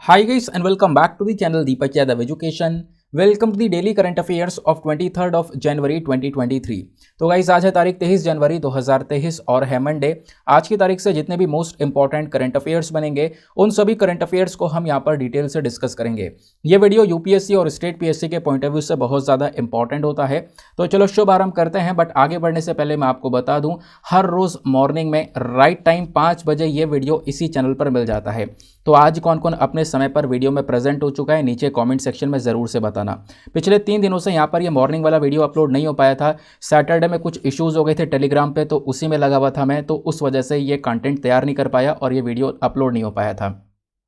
Hi guys and welcome back to the channel Deepak Yadav Education. Welcome to the daily current affairs of 23 of January 2023। तो guys आज है तारीख 23 जनवरी 2023 और है Monday. आज की तारीख से जितने भी मोस्ट इंपॉर्टेंट करंट अफेयर्स बनेंगे उन सभी करंट अफेयर्स को हम यहाँ पर डिटेल से डिस्कस करेंगे। ये वीडियो यूपीएससी और स्टेट पीएससी के पॉइंट ऑफ व्यू से बहुत ज़्यादा इंपॉर्टेंट होता है। तो चलो शुभ आरंभ करते हैं। बट आगे बढ़ने से पहले मैं आपको बता दूँ, हर रोज़ मॉर्निंग में राइट टाइम 5 बजे ये वीडियो इसी चैनल पर मिल जाता है। तो आज कौन कौन अपने समय पर वीडियो में प्रेजेंट हो चुका है नीचे कमेंट सेक्शन में ज़रूर से बताना। पिछले 3 दिनों से यहाँ पर ये मॉर्निंग वाला वीडियो अपलोड नहीं हो पाया था। सैटरडे में कुछ इश्यूज़ हो गए थे टेलीग्राम पे, तो उसी में लगा हुआ था मैं, तो उस वजह से ये कंटेंट तैयार नहीं कर पाया और ये वीडियो अपलोड नहीं हो पाया था।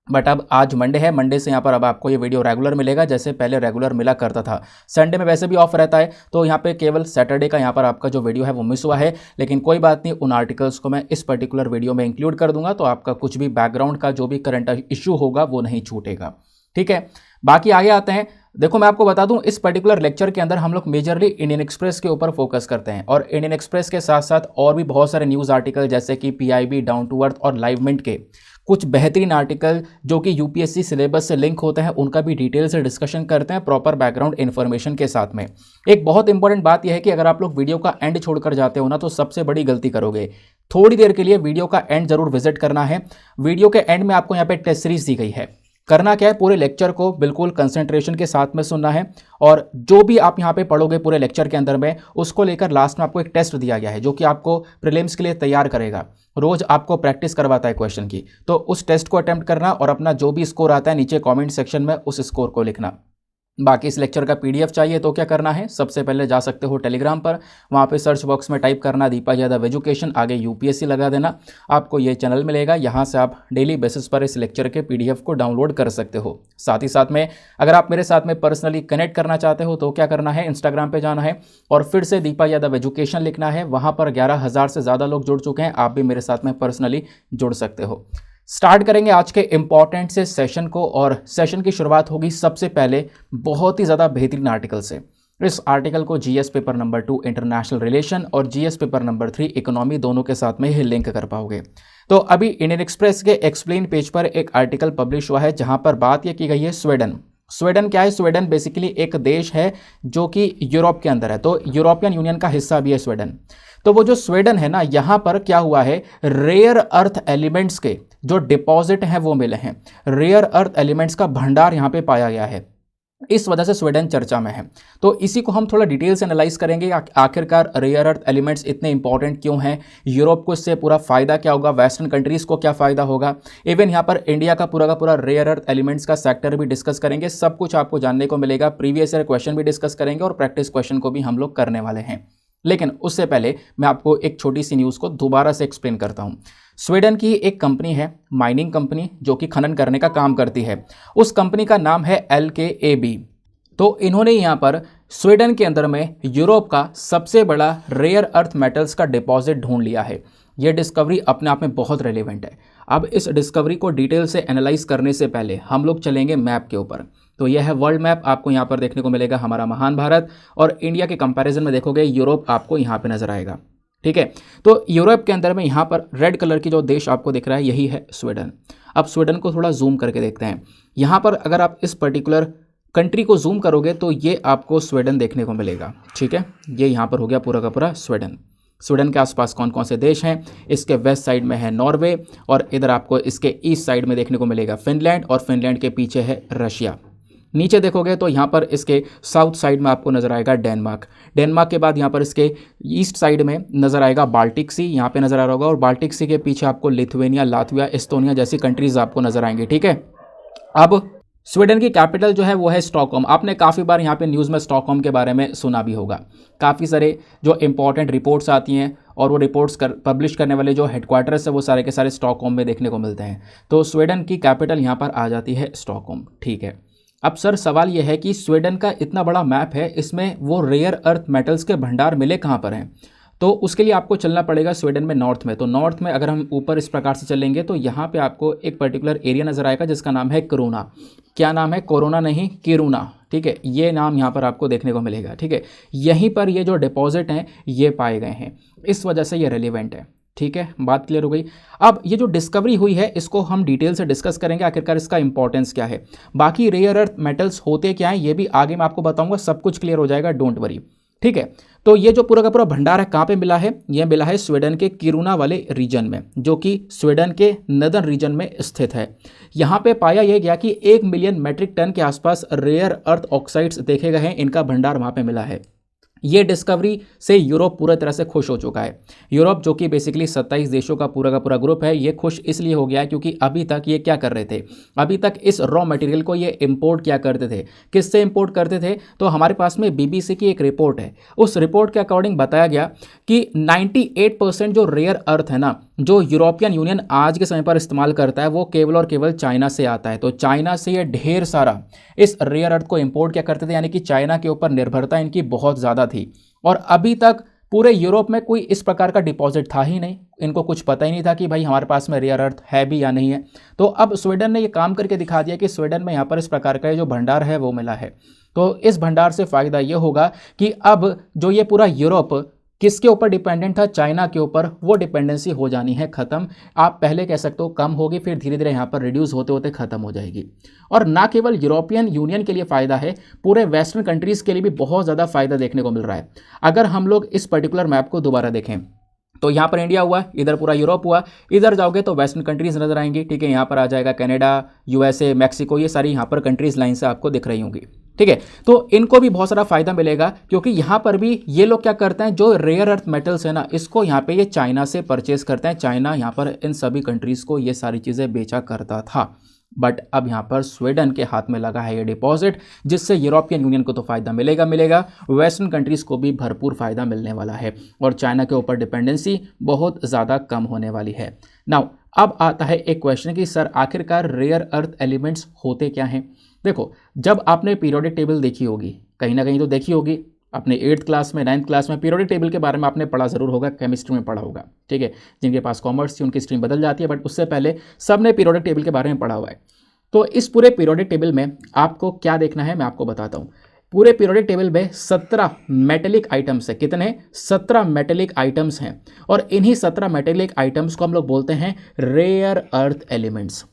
बट अब आज मंडे है, मंडे से यहाँ पर अब आपको ये वीडियो रेगुलर मिलेगा जैसे पहले रेगुलर मिला करता था। संडे में वैसे भी ऑफ रहता है, तो यहाँ पे केवल सैटरडे का यहाँ पर आपका जो वीडियो है वो मिस हुआ है। लेकिन कोई बात नहीं, उन आर्टिकल्स को मैं इस पर्टिकुलर वीडियो में इंक्लूड कर दूंगा, तो आपका कुछ भी बैकग्राउंड का जो भी करंट इशू होगा वो नहीं छूटेगा। ठीक है, बाकी आगे आते हैं। देखो मैं आपको बता दूं, इस पर्टिकुलर लेक्चर के अंदर हम लोग मेजरली इंडियन एक्सप्रेस के ऊपर फोकस करते हैं और इंडियन एक्सप्रेस के साथ साथ और भी बहुत सारे न्यूज़ आर्टिकल जैसे कि पीआईबी, डाउन टू अर्थ और लाइव मिनट के कुछ बेहतरीन आर्टिकल जो कि यूपीएससी सिलेबस से लिंक होते हैं उनका भी डिटेल से डिस्कशन करते हैं प्रॉपर बैकग्राउंड इन्फॉर्मेशन के साथ में। एक बहुत इंपॉर्टेंट बात यह है कि अगर आप लोग वीडियो का एंड छोड़कर जाते हो ना, तो सबसे बड़ी गलती करोगे। थोड़ी देर के लिए वीडियो का एंड जरूर विजिट करना है। वीडियो के एंड में आपको यहाँ पे टेस्ट सीरीज दी गई है। करना क्या है, पूरे लेक्चर को बिल्कुल कंसंट्रेशन के साथ में सुनना है और जो भी आप यहाँ पे पढ़ोगे पूरे लेक्चर के अंदर में, उसको लेकर लास्ट में आपको एक टेस्ट दिया गया है जो कि आपको प्रीलिम्स के लिए तैयार करेगा। रोज आपको प्रैक्टिस करवाता है क्वेश्चन की, तो उस टेस्ट को अटेम्प्ट करना और अपना जो भी स्कोर आता है नीचे कमेंट सेक्शन में उस स्कोर को लिखना। बाकी इस लेक्चर का पीडीएफ चाहिए तो क्या करना है, सबसे पहले जा सकते हो टेलीग्राम पर, वहाँ पे सर्च बॉक्स में टाइप करना दीपक यादव एजुकेशन, आगे यूपीएससी लगा देना, आपको ये चैनल मिलेगा। यहाँ से आप डेली बेसिस पर इस लेक्चर के पीडीएफ को डाउनलोड कर सकते हो। साथ ही साथ में अगर आप मेरे साथ में पर्सनली कनेक्ट करना चाहते हो तो क्या करना है, इंस्टाग्राम पर जाना है और फिर से दीपक यादव एजुकेशन लिखना है। वहाँ पर 11,000 से ज़्यादा लोग जुड़ चुके हैं, आप भी मेरे साथ में पर्सनली जुड़ सकते हो। स्टार्ट करेंगे आज के इंपॉर्टेंट से सेशन को और सेशन की शुरुआत होगी सबसे पहले बहुत ही ज़्यादा बेहतरीन आर्टिकल से। इस आर्टिकल को GS paper number 2 international relation और जीएस पेपर नंबर 3 इकोनॉमी दोनों के साथ में ही लिंक कर पाओगे। तो अभी इंडियन एक्सप्रेस के एक्सप्लेन पेज पर एक आर्टिकल पब्लिश हुआ है जहां पर बात यह की गई है स्वीडन। स्वीडन क्या है, स्वीडन बेसिकली एक देश है जो कि यूरोप के अंदर है, तो यूरोपियन यूनियन का हिस्सा भी है स्वीडन। तो वो जो स्वीडन है ना, यहाँ पर क्या हुआ है, रेयर अर्थ एलिमेंट्स के जो डिपॉजिट हैं वो मिले हैं। रेयर अर्थ एलिमेंट्स का भंडार यहाँ पे पाया गया है, इस वजह से स्वीडन चर्चा में है। तो इसी को हम थोड़ा डिटेल से एनालाइज करेंगे, आखिरकार रेयर अर्थ एलिमेंट्स इतने इंपॉर्टेंट क्यों हैं, यूरोप को इससे पूरा फायदा क्या होगा, वेस्टर्न कंट्रीज को क्या फायदा होगा, इवन यहाँ पर इंडिया का पूरा रेयर अर्थ एलिमेंट्स का सेक्टर भी डिस्कस करेंगे। सब कुछ आपको जानने को मिलेगा, प्रीवियस ईयर क्वेश्चन भी डिस्कस करेंगे और प्रैक्टिस क्वेश्चन को भी हम लोग करने वाले हैं। लेकिन उससे पहले मैं आपको एक छोटी सी न्यूज़ को दोबारा से एक्सप्लेन करता हूँ। स्वीडन की एक कंपनी है, माइनिंग कंपनी, जो कि खनन करने का काम करती है। उस कंपनी का नाम है LKAB। तो इन्होंने यहाँ पर स्वीडन के अंदर में यूरोप का सबसे बड़ा रेयर अर्थ मेटल्स का डिपॉजिट ढूंढ लिया है। यह डिस्कवरी अपने आप में बहुत रेलेवेंट है। अब इस डिस्कवरी को डिटेल से एनालाइज करने से पहले हम लोग चलेंगे मैप के ऊपर। तो यह है वर्ल्ड मैप, आपको यहाँ पर देखने को मिलेगा हमारा महान भारत, और इंडिया के कंपैरिजन में देखोगे यूरोप आपको यहाँ पे नजर आएगा। ठीक है, तो यूरोप के अंदर में यहाँ पर रेड कलर की जो देश आपको दिख रहा है यही है स्वीडन। अब स्वीडन को थोड़ा जूम करके देखते हैं। यहाँ पर अगर आप इस पर्टिकुलर कंट्री को जूम करोगे तो ये आपको स्वीडन देखने को मिलेगा। ठीक है, ये यहाँ पर हो गया पूरा का पूरा स्वीडन। स्वीडन के आसपास कौन कौन से देश हैं, इसके वेस्ट साइड में है नॉर्वे और इधर आपको इसके ईस्ट साइड में देखने को मिलेगा फिनलैंड और फिनलैंड के पीछे है रशिया। नीचे देखोगे तो यहाँ पर इसके साउथ साइड में आपको नजर आएगा डेनमार्क। डेनमार्क के बाद यहाँ पर इसके ईस्ट साइड में नजर आएगा बाल्टिक सी, यहाँ पे नजर आ रहा होगा, और बाल्टिक सी के पीछे आपको लिथुएनिया, लातविया, एस्टोनिया जैसी कंट्रीज आपको नजर आएंगी। ठीक है, अब स्वीडन की कैपिटल जो है वो है स्टॉकहोम। आपने काफ़ी बार यहाँ पे न्यूज़ में स्टॉकहोम के बारे में सुना भी होगा। काफ़ी सारे जो इंपॉर्टेंट रिपोर्ट्स आती हैं और वो रिपोर्ट्स पब्लिश करने वाले जो हेडक्वार्टर्स है वो सारे के सारे स्टॉकहोम में देखने को मिलते हैं। तो स्वीडन की कैपिटल यहाँ पर आ जाती है स्टॉकहोम। ठीक है, अब सर सवाल यह है कि स्वीडन का इतना बड़ा मैप है, इसमें वो रेयर अर्थ मेटल्स के भंडार मिले कहाँ पर हैं? तो उसके लिए आपको चलना पड़ेगा स्वीडन में नॉर्थ में। तो नॉर्थ में अगर हम ऊपर इस प्रकार से चलेंगे तो यहाँ पे आपको एक पर्टिकुलर एरिया नज़र आएगा जिसका नाम है किरूना। क्या नाम है? कोरोना नहीं, किरूना। ठीक है, ये नाम यहाँ पर आपको देखने को मिलेगा। ठीक है, यहीं पर ये जो डिपॉजिट हैं ये पाए गए हैं, इस वजह से ये रेलिवेंट है। ठीक है, बात क्लियर हो गई। अब ये जो डिस्कवरी हुई है इसको हम डिटेल से डिस्कस करेंगे, आखिरकार इसका इंपॉर्टेंस क्या है, बाकी रेयर अर्थ मेटल्स होते क्या हैं ये भी आगे मैं आपको बताऊंगा, सब कुछ क्लियर हो जाएगा, डोंट वरी। ठीक है, तो ये जो पूरा का पूरा भंडार है कहाँ पे मिला है, ये मिला है स्वीडन के किरुना वाले रीजन में, जो कि स्वीडन के नदर्न रीजन में स्थित है। यहाँ पे पाया यह गया कि 1 मिलियन मेट्रिक टन के आसपास रेयर अर्थ ऑक्साइड्स देखे गए हैं, इनका भंडार वहाँ पे मिला है। ये डिस्कवरी से यूरोप पूरा तरह से खुश हो चुका है। यूरोप जो कि बेसिकली 27 देशों का पूरा ग्रुप है, ये खुश इसलिए हो गया है क्योंकि अभी तक ये क्या कर रहे थे, अभी तक इस रॉ मटेरियल को ये इंपोर्ट क्या करते थे, किससे इंपोर्ट करते थे, तो हमारे पास में बीबीसी की एक रिपोर्ट है, उस रिपोर्ट के अकॉर्डिंग बताया गया कि 98% जो रेयर अर्थ है ना, जो यूरोपियन यूनियन आज के समय पर इस्तेमाल करता है, वो केवल और केवल चाइना से आता है। तो चाइना से ये ढेर सारा इस रेयर अर्थ को इंपोर्ट क्या करते थे, यानी कि चाइना के ऊपर निर्भरता इनकी बहुत ज़्यादा थी। और अभी तक पूरे यूरोप में कोई इस प्रकार का डिपॉजिट था ही नहीं, इनको कुछ पता ही नहीं था कि भाई हमारे पास में रेयर अर्थ है भी या नहीं है। तो अब स्वीडन ने ये काम करके दिखा दिया कि स्वीडन में यहाँ पर इस प्रकार का जो भंडार है वो मिला है। तो इस भंडार से फ़ायदा ये होगा कि अब जो ये पूरा यूरोप किसके ऊपर डिपेंडेंट था, चाइना के ऊपर, वो डिपेंडेंसी हो जानी है ख़त्म। आप पहले कह सकते हो कम होगी, फिर धीरे धीरे यहाँ पर रिड्यूस होते होते ख़त्म हो जाएगी। और ना केवल यूरोपियन यूनियन के लिए फ़ायदा है, पूरे वेस्टर्न कंट्रीज़ के लिए भी बहुत ज़्यादा फ़ायदा देखने को मिल रहा है। अगर हम लोग इस पर्टिकुलर मैप को दोबारा देखें तो यहाँ पर इंडिया हुआ, इधर पूरा यूरोप हुआ, इधर जाओगे तो वेस्टर्न कंट्रीज़ नजर आएंगी। ठीक है, यहाँ पर आ जाएगा कनाडा, यूएसए, मैक्सिको, ये सारी यहाँ पर कंट्रीज़ लाइन से आपको दिख रही होंगी। ठीक है, तो इनको भी बहुत सारा फायदा मिलेगा क्योंकि यहाँ पर भी ये लोग क्या करते हैं, जो रेयर अर्थ मेटल्स है ना, इसको यहाँ पे ये चाइना से परचेज करते हैं। चाइना यहाँ पर इन सभी कंट्रीज़ को ये सारी चीज़ें बेचा करता था, बट अब यहाँ पर स्वीडन के हाथ में लगा है ये डिपॉजिट, जिससे यूरोपियन यूनियन को तो फ़ायदा मिलेगा, वेस्टर्न कंट्रीज़ को भी भरपूर फ़ायदा मिलने वाला है और चाइना के ऊपर डिपेंडेंसी बहुत ज़्यादा कम होने वाली है। नाउ अब आता है एक क्वेश्चन कि सर आखिरकार रेयर अर्थ एलिमेंट्स होते क्या हैं। देखो, जब आपने पीरियोडिक टेबल देखी होगी, कहीं ना कहीं तो देखी होगी, अपने 8th क्लास में 9th क्लास में पीरियोडिक टेबल के बारे में आपने पढ़ा ज़रूर होगा, केमिस्ट्री में पढ़ा होगा। ठीक है, जिनके पास कॉमर्स थी उनकी स्ट्रीम बदल जाती है, बट उससे पहले सबने पीरियोडिक टेबल के बारे में पढ़ा हुआ है। तो इस पूरे पीरियोडिक टेबल में आपको क्या देखना है मैं आपको बताता हूँ। पूरे पीरियोडिक टेबल में 17 मेटेलिक आइटम्स है। कितने? 17 मेटेलिक आइटम्स हैं, और इन्हीं 17 मेटेलिक आइटम्स को हम लोग बोलते हैं रेयर अर्थ एलिमेंट्स।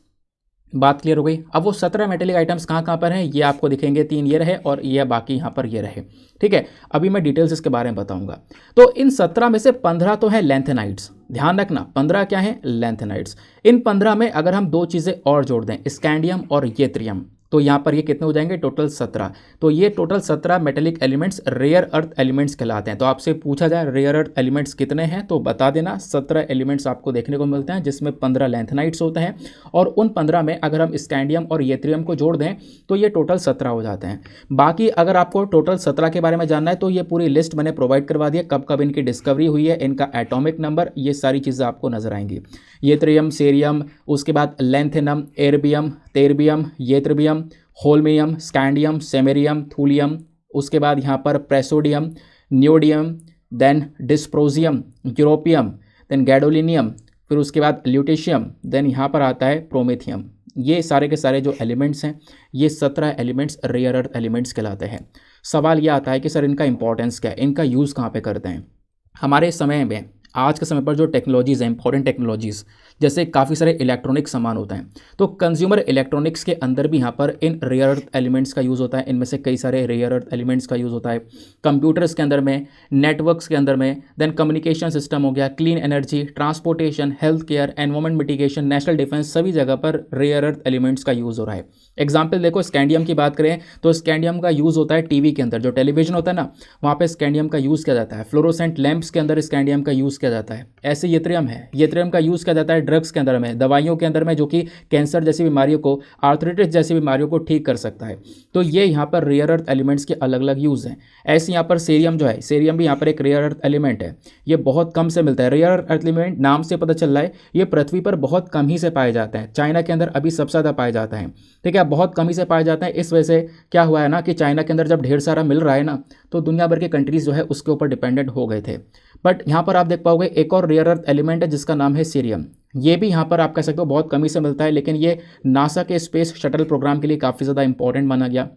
बात क्लियर हो गई। अब वो 17 मेटेलिक आइटम्स कहाँ पर हैं ये आपको दिखेंगे, 3 ये रहे और ये बाकी यहाँ पर ये रहे। ठीक है, अभी मैं डिटेल्स इसके बारे में बताऊंगा। तो इन 17 में से 15 तो हैं लैंथेनाइड्स, ध्यान रखना 15 क्या है, लैंथेनाइड्स। इन 15 में अगर हम 2 चीज़ें और जोड़ दें, स्कैंडियम और येथ्रियम, तो यहाँ पर ये कितने हो जाएंगे, टोटल 17। तो ये total 17 metallic elements rare earth elements कहलाते हैं। तो आपसे पूछा जाए रेयर अर्थ एलिमेंट्स कितने हैं, तो बता देना 17 एलिमेंट्स आपको देखने को मिलते हैं, जिसमें 15 लैंथेनाइड्स होते हैं, और उन 15 में अगर हम स्कैंडियम और येथ्रियम को जोड़ दें तो ये टोटल 17 हो जाते हैं। बाकी अगर आपको टोटल 17 के बारे में जानना है तो ये पूरी लिस्ट मैंने प्रोवाइड करवा दी है, कब कब इनकी डिस्कवरी हुई है, इनका एटॉमिक नंबर, ये सारी चीज़ें आपको नजर आएंगी। येथ्रियम, सेरियम, उसके बाद lanthanum, erbium, terbium, yttrium, holmium, scandium, samarium, thulium, उसके बाद यहाँ पर praseodymium, neodymium, then dysprosium, europium, then gadolinium, फिर उसके बाद ल्यूटेशियम, देन यहाँ पर आता है प्रोमेथियम। ये सारे के सारे जो एलिमेंट्स हैं, ये 17 एलिमेंट्स रेयर अर्थ एलिमेंट्स कहलाते हैं। सवाल यह आता है कि सर इनका इंपॉर्टेंस क्या है, इनका यूज़ कहाँ पे करते हैं। हमारे समय में, आज के समय पर जो टेक्नोलॉजीज़ हैं, इंपॉर्टेंट टेक्नोलॉजीज़, जैसे काफ़ी सारे इलेक्ट्रॉनिक सामान होते हैं, तो कंज्यूमर इलेक्ट्रॉनिक्स के अंदर भी यहाँ पर इन रेयर अर्थ एलिमेंट्स का यूज़ होता है। इनमें से कई सारे रेयर अर्थ एलिमेंट्स का यूज़ होता है कंप्यूटर्स के अंदर में, नेटवर्क्स के अंदर में, देन कम्युनिकेशन सिस्टम हो गया, clean energy, transportation, health care, environment mitigation, national defence, सभी जगह पर रेयर अर्थ एलिमेंट्स का यूज़ हो रहा है। एग्जाम्पल देखो, स्कैंडियम की बात करें तो स्कैंडियम का यूज़ होता है टीवी के अंदर, जो टेलीविजन होता है ना, वहाँ पे स्कैंडियम का यूज़ किया जाता है। फ्लोरोसेंट लैंप्स के अंदर स्कैंडियम का यूज़ किया जाता है। ऐसे येथ्रियम है, येथ्रियम का यूज़ किया जाता है ड्रग्स के अंदर में, दवाइयों के अंदर में, जो कि कैंसर जैसी बीमारियों को, आर्थराइटिस जैसी बीमारियों को ठीक कर सकता है। तो ये यहाँ पर रेयर अर्थ एलिमेंट्स के अलग अलग यूज़ हैं। ऐसे यहाँ पर सेरियम जो है, सेरियम भी यहाँ पर एक रेयर अर्थ एलिमेंट है। ये बहुत कम से मिलता है। रेयर अर्थ एलिमेंट नाम से पता चल रहा है ये पृथ्वी पर बहुत कम ही से पाए जाते हैं। चाइना के अंदर अभी सबसे ज़्यादा पाए जाते हैं। ठीक है, बहुत कम ही से पाए जाते हैं। इस वजह से क्या हुआ है ना कि चाइना के अंदर जब ढेर सारा मिल रहा है ना, तो दुनिया भर के कंट्रीज़ जो है उसके ऊपर डिपेंडेंट हो गए थे। बट यहाँ पर आप देख पाओगे एक और रेयर अर्थ एलिमेंट है जिसका नाम है सीरियम। ये भी यहाँ पर आप कह सकते हो बहुत कमी से मिलता है, लेकिन ये नासा के स्पेस शटल प्रोग्राम के लिए काफ़ी ज़्यादा इंपॉर्टेंट माना गया।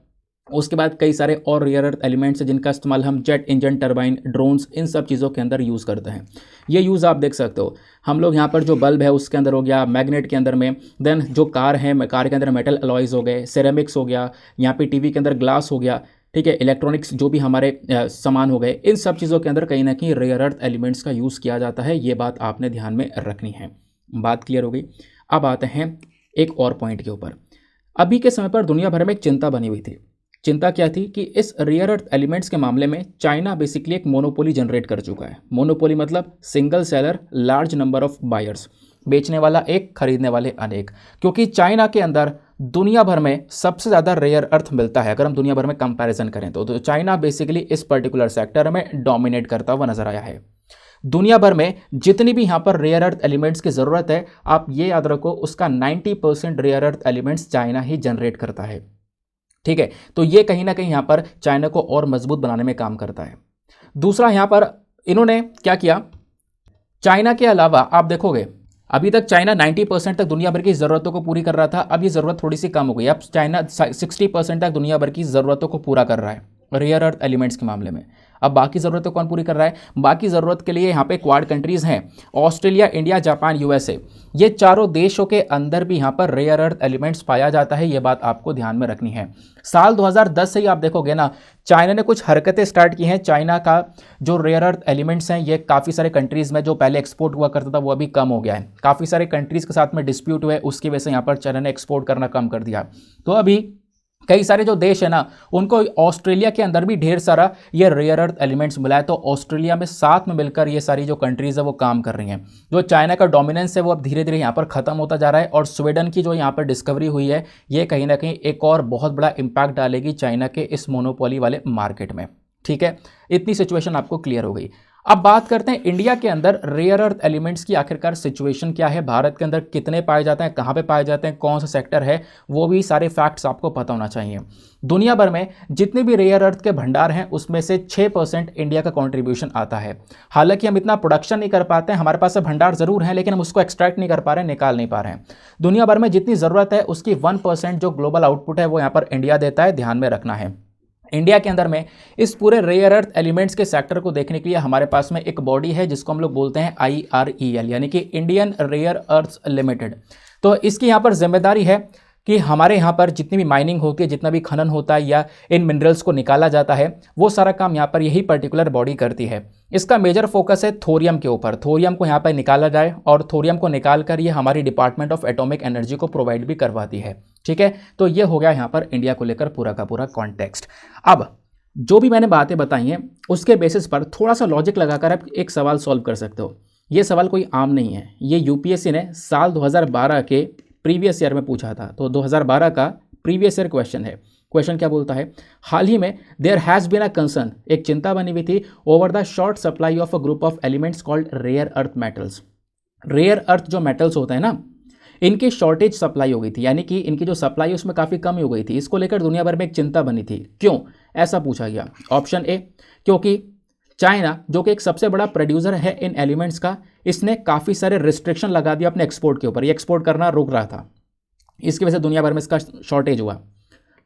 उसके बाद कई सारे और रेयर अर्थ एलिमेंट्स हैं जिनका इस्तेमाल हम जेट इंजन, टरबाइन, ड्रोन्स, इन सब चीज़ों के अंदर यूज़ करते हैं। ये यूज़ आप देख सकते हो, हम लोग यहाँ पर जो बल्ब है उसके अंदर हो गया, मैग्नेट के अंदर में, देन जो कार है, कार के अंदर मेटल अलॉयज़ हो गए, सेरेमिक्स हो गया, यहाँ पे टीवी के अंदर ग्लास हो गया, ठीक है, इलेक्ट्रॉनिक्स जो भी हमारे सामान हो गए, इन सब चीज़ों के अंदर कहीं ना कहीं रेयर अर्थ एलिमेंट्स का यूज़ किया जाता है। ये बात आपने ध्यान में रखनी है। बात क्लियर हो गई। अब आते हैं एक और पॉइंट के ऊपर। अभी के समय पर दुनिया भर में एक चिंता बनी हुई थी। चिंता क्या थी कि इस रेयर अर्थ एलिमेंट्स के मामले में चाइना बेसिकली एक मोनोपोली जनरेट कर चुका है। मोनोपोली मतलब single seller, large number of buyers, बेचने वाला एक, खरीदने वाले अनेक। क्योंकि चाइना के अंदर दुनिया भर में सबसे ज़्यादा रेयर अर्थ मिलता है। अगर हम दुनिया भर में कंपैरिजन करें तो चाइना बेसिकली इस पर्टिकुलर सेक्टर में डोमिनेट करता हुआ नजर आया है। दुनिया भर में जितनी भी यहाँ पर रेयर अर्थ एलिमेंट्स की ज़रूरत है, आप ये याद रखो, उसका 90% रेयर अर्थ एलिमेंट्स चाइना ही जनरेट करता है। ठीक है, तो ये कहीं ना कहीं यहाँ पर चाइना को और मजबूत बनाने में काम करता है। दूसरा, यहाँ पर इन्होंने क्या किया, चाइना के अलावा आप देखोगे अभी तक चाइना 90% तक दुनिया भर की ज़रूरतों को पूरी कर रहा था। अब ये ज़रूरत थोड़ी सी कम हो गई। अब चाइना 60% तक दुनिया भर की ज़रूरतों को पूरा कर रहा है रेयर अर्थ एलिमेंट्स के मामले में। अब बाकी ज़रूरतें कौन पूरी कर रहा है? बाकी ज़रूरत के लिए यहाँ पे क्वाड कंट्रीज़ हैं, ऑस्ट्रेलिया, इंडिया, जापान, यूएसए। ये चारों देशों के अंदर भी यहाँ पर रेयर अर्थ एलिमेंट्स पाया जाता है। ये बात आपको ध्यान में रखनी है। साल 2010 से ही आप देखोगे ना, चाइना ने कुछ हरकतें स्टार्ट की हैं। चाइना का जो रेयर अर्थ एलिमेंट्स हैं ये काफ़ी सारे कंट्रीज़ में जो पहले एक्सपोर्ट हुआ करता था वो अभी कम हो गया है। काफ़ी सारे कंट्रीज़ के साथ में डिस्प्यूट हुए, उसकी वजह से यहाँ पर चाइना ने एक्सपोर्ट करना कम कर दिया। तो अभी कई सारे जो देश है ना, उनको ऑस्ट्रेलिया के अंदर भी ढेर सारा ये रेयर अर्थ एलिमेंट्स मिला है। तो ऑस्ट्रेलिया में साथ में मिलकर ये सारी जो कंट्रीज़ है वो काम कर रही हैं। जो चाइना का डोमिनेंस है वो अब धीरे धीरे यहाँ पर ख़त्म होता जा रहा है। और स्वीडन की जो यहाँ पर डिस्कवरी हुई है, ये कहीं ना कहीं एक और बहुत बड़ा इम्पैक्ट डालेगी चाइना के इस मोनोपोली वाले मार्केट में। ठीक है, इतनी सिचुएशन आपको क्लियर हो गई। अब बात करते हैं इंडिया के अंदर रेयर अर्थ एलिमेंट्स की आखिरकार सिचुएशन क्या है, भारत के अंदर कितने पाए जाते हैं, कहाँ पे पाए जाते हैं, कौन सा सेक्टर है, वो भी सारे फैक्ट्स आपको पता होना चाहिए। दुनिया भर में जितने भी रेयर अर्थ के भंडार हैं उसमें से 6% इंडिया का कंट्रीब्यूशन आता है। हालांकि हम इतना प्रोडक्शन नहीं कर पाते हैं, हमारे पास भंडार जरूर है लेकिन हम उसको एक्सट्रैक्ट नहीं कर पा रहे हैं, निकाल नहीं पा रहे हैं। दुनिया भर में जितनी ज़रूरत है उसकी 1% जो ग्लोबल आउटपुट है वो यहाँ पर इंडिया देता है, ध्यान में रखना है। इंडिया के अंदर में इस पूरे रेयर अर्थ एलिमेंट्स के सेक्टर को देखने के लिए हमारे पास में एक बॉडी है जिसको हम लोग बोलते हैं IREL, यानी कि इंडियन रेयर अर्थ्स लिमिटेड। तो इसकी यहाँ पर जिम्मेदारी है कि हमारे यहाँ पर जितनी भी माइनिंग होती है, जितना भी खनन होता है या इन मिनरल्स को निकाला जाता है, वो सारा काम यहाँ पर यही पर्टिकुलर बॉडी करती है। इसका मेजर फोकस है थोरियम के ऊपर। थोरियम को यहाँ पर निकाला जाए और थोरियम को निकाल कर ये हमारी डिपार्टमेंट ऑफ एटॉमिक एनर्जी को प्रोवाइड भी करवाती है। ठीक है, तो ये हो गया यहाँ पर इंडिया को लेकर पूरा का पूरा कॉन्टेक्स्ट। अब जो भी मैंने बातें बताई हैं उसके बेसिस पर थोड़ा सा लॉजिक लगाकर आप एक सवाल सॉल्व कर सकते हो। ये सवाल कोई आम नहीं है, ये यूपीएससी ने साल 2012 के प्रीवियस ईयर में पूछा था। तो 2012 का प्रीवियस ईयर क्वेश्चन है। क्वेश्चन क्या बोलता है, हाल ही में there has been a concern, एक चिंता बनी हुई थी, over the short supply of a group of elements called rare earth metals. Rare earth जो मेटल्स होते हैं ना, इनकी शॉर्टेज सप्लाई हो गई थी, यानी कि इनकी जो सप्लाई उसमें काफ़ी कमी हो गई थी। इसको लेकर दुनिया भर में एक चिंता बनी थी। क्यों ऐसा पूछा गया? ऑप्शन ए, क्योंकि चाइना जो कि एक सबसे बड़ा प्रोड्यूसर है इन एलिमेंट्स का, इसने काफ़ी सारे रिस्ट्रिक्शन लगा दिया अपने एक्सपोर्ट के ऊपर, ये एक्सपोर्ट करना रुक रहा था, इसकी वजह से दुनिया भर में इसका शॉर्टेज हुआ।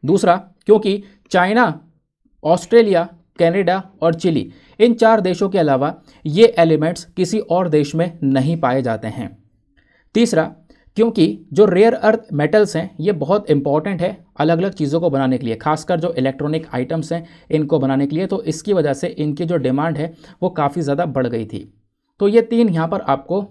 दूसरा, क्योंकि चाइना, ऑस्ट्रेलिया, कनाडा और चिली, इन 4 देशों के अलावा ये एलिमेंट्स किसी और देश में नहीं पाए जाते हैं। तीसरा, क्योंकि जो रेयर अर्थ मेटल्स हैं ये बहुत इंपॉर्टेंट है अलग अलग चीज़ों को बनाने के लिए, खासकर जो इलेक्ट्रॉनिक आइटम्स हैं इनको बनाने के लिए। तो इसकी वजह से इनकी जो डिमांड है वो काफ़ी ज़्यादा बढ़ गई थी। तो ये 3 यहाँ पर आपको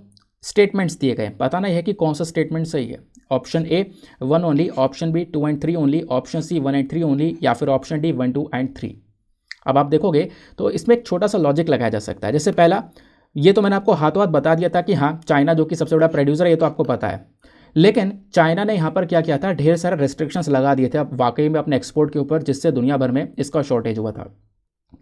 स्टेटमेंट्स दिए गए, पता नहीं है कि कौन सा स्टेटमेंट सही है। Option A 1 only, option B 2 and 3 only, option C 1 and 3 only, या फिर ऑप्शन डी 1, 2 एंड 3। अब आप देखोगे तो इसमें एक छोटा सा लॉजिक लगाया जा सकता है। जैसे पहला, ये तो मैंने आपको हाथों हाथ बता दिया था कि हाँ चाइना जो कि सबसे बड़ा प्रोड्यूसर है, ये तो आपको पता है। लेकिन चाइना ने यहाँ पर क्या किया था, ढेर सारे रेस्ट्रिक्शंस लगा दिए थे अब वाकई में अपने एक्सपोर्ट के ऊपर, जिससे दुनिया भर में इसका शॉर्टेज हुआ था।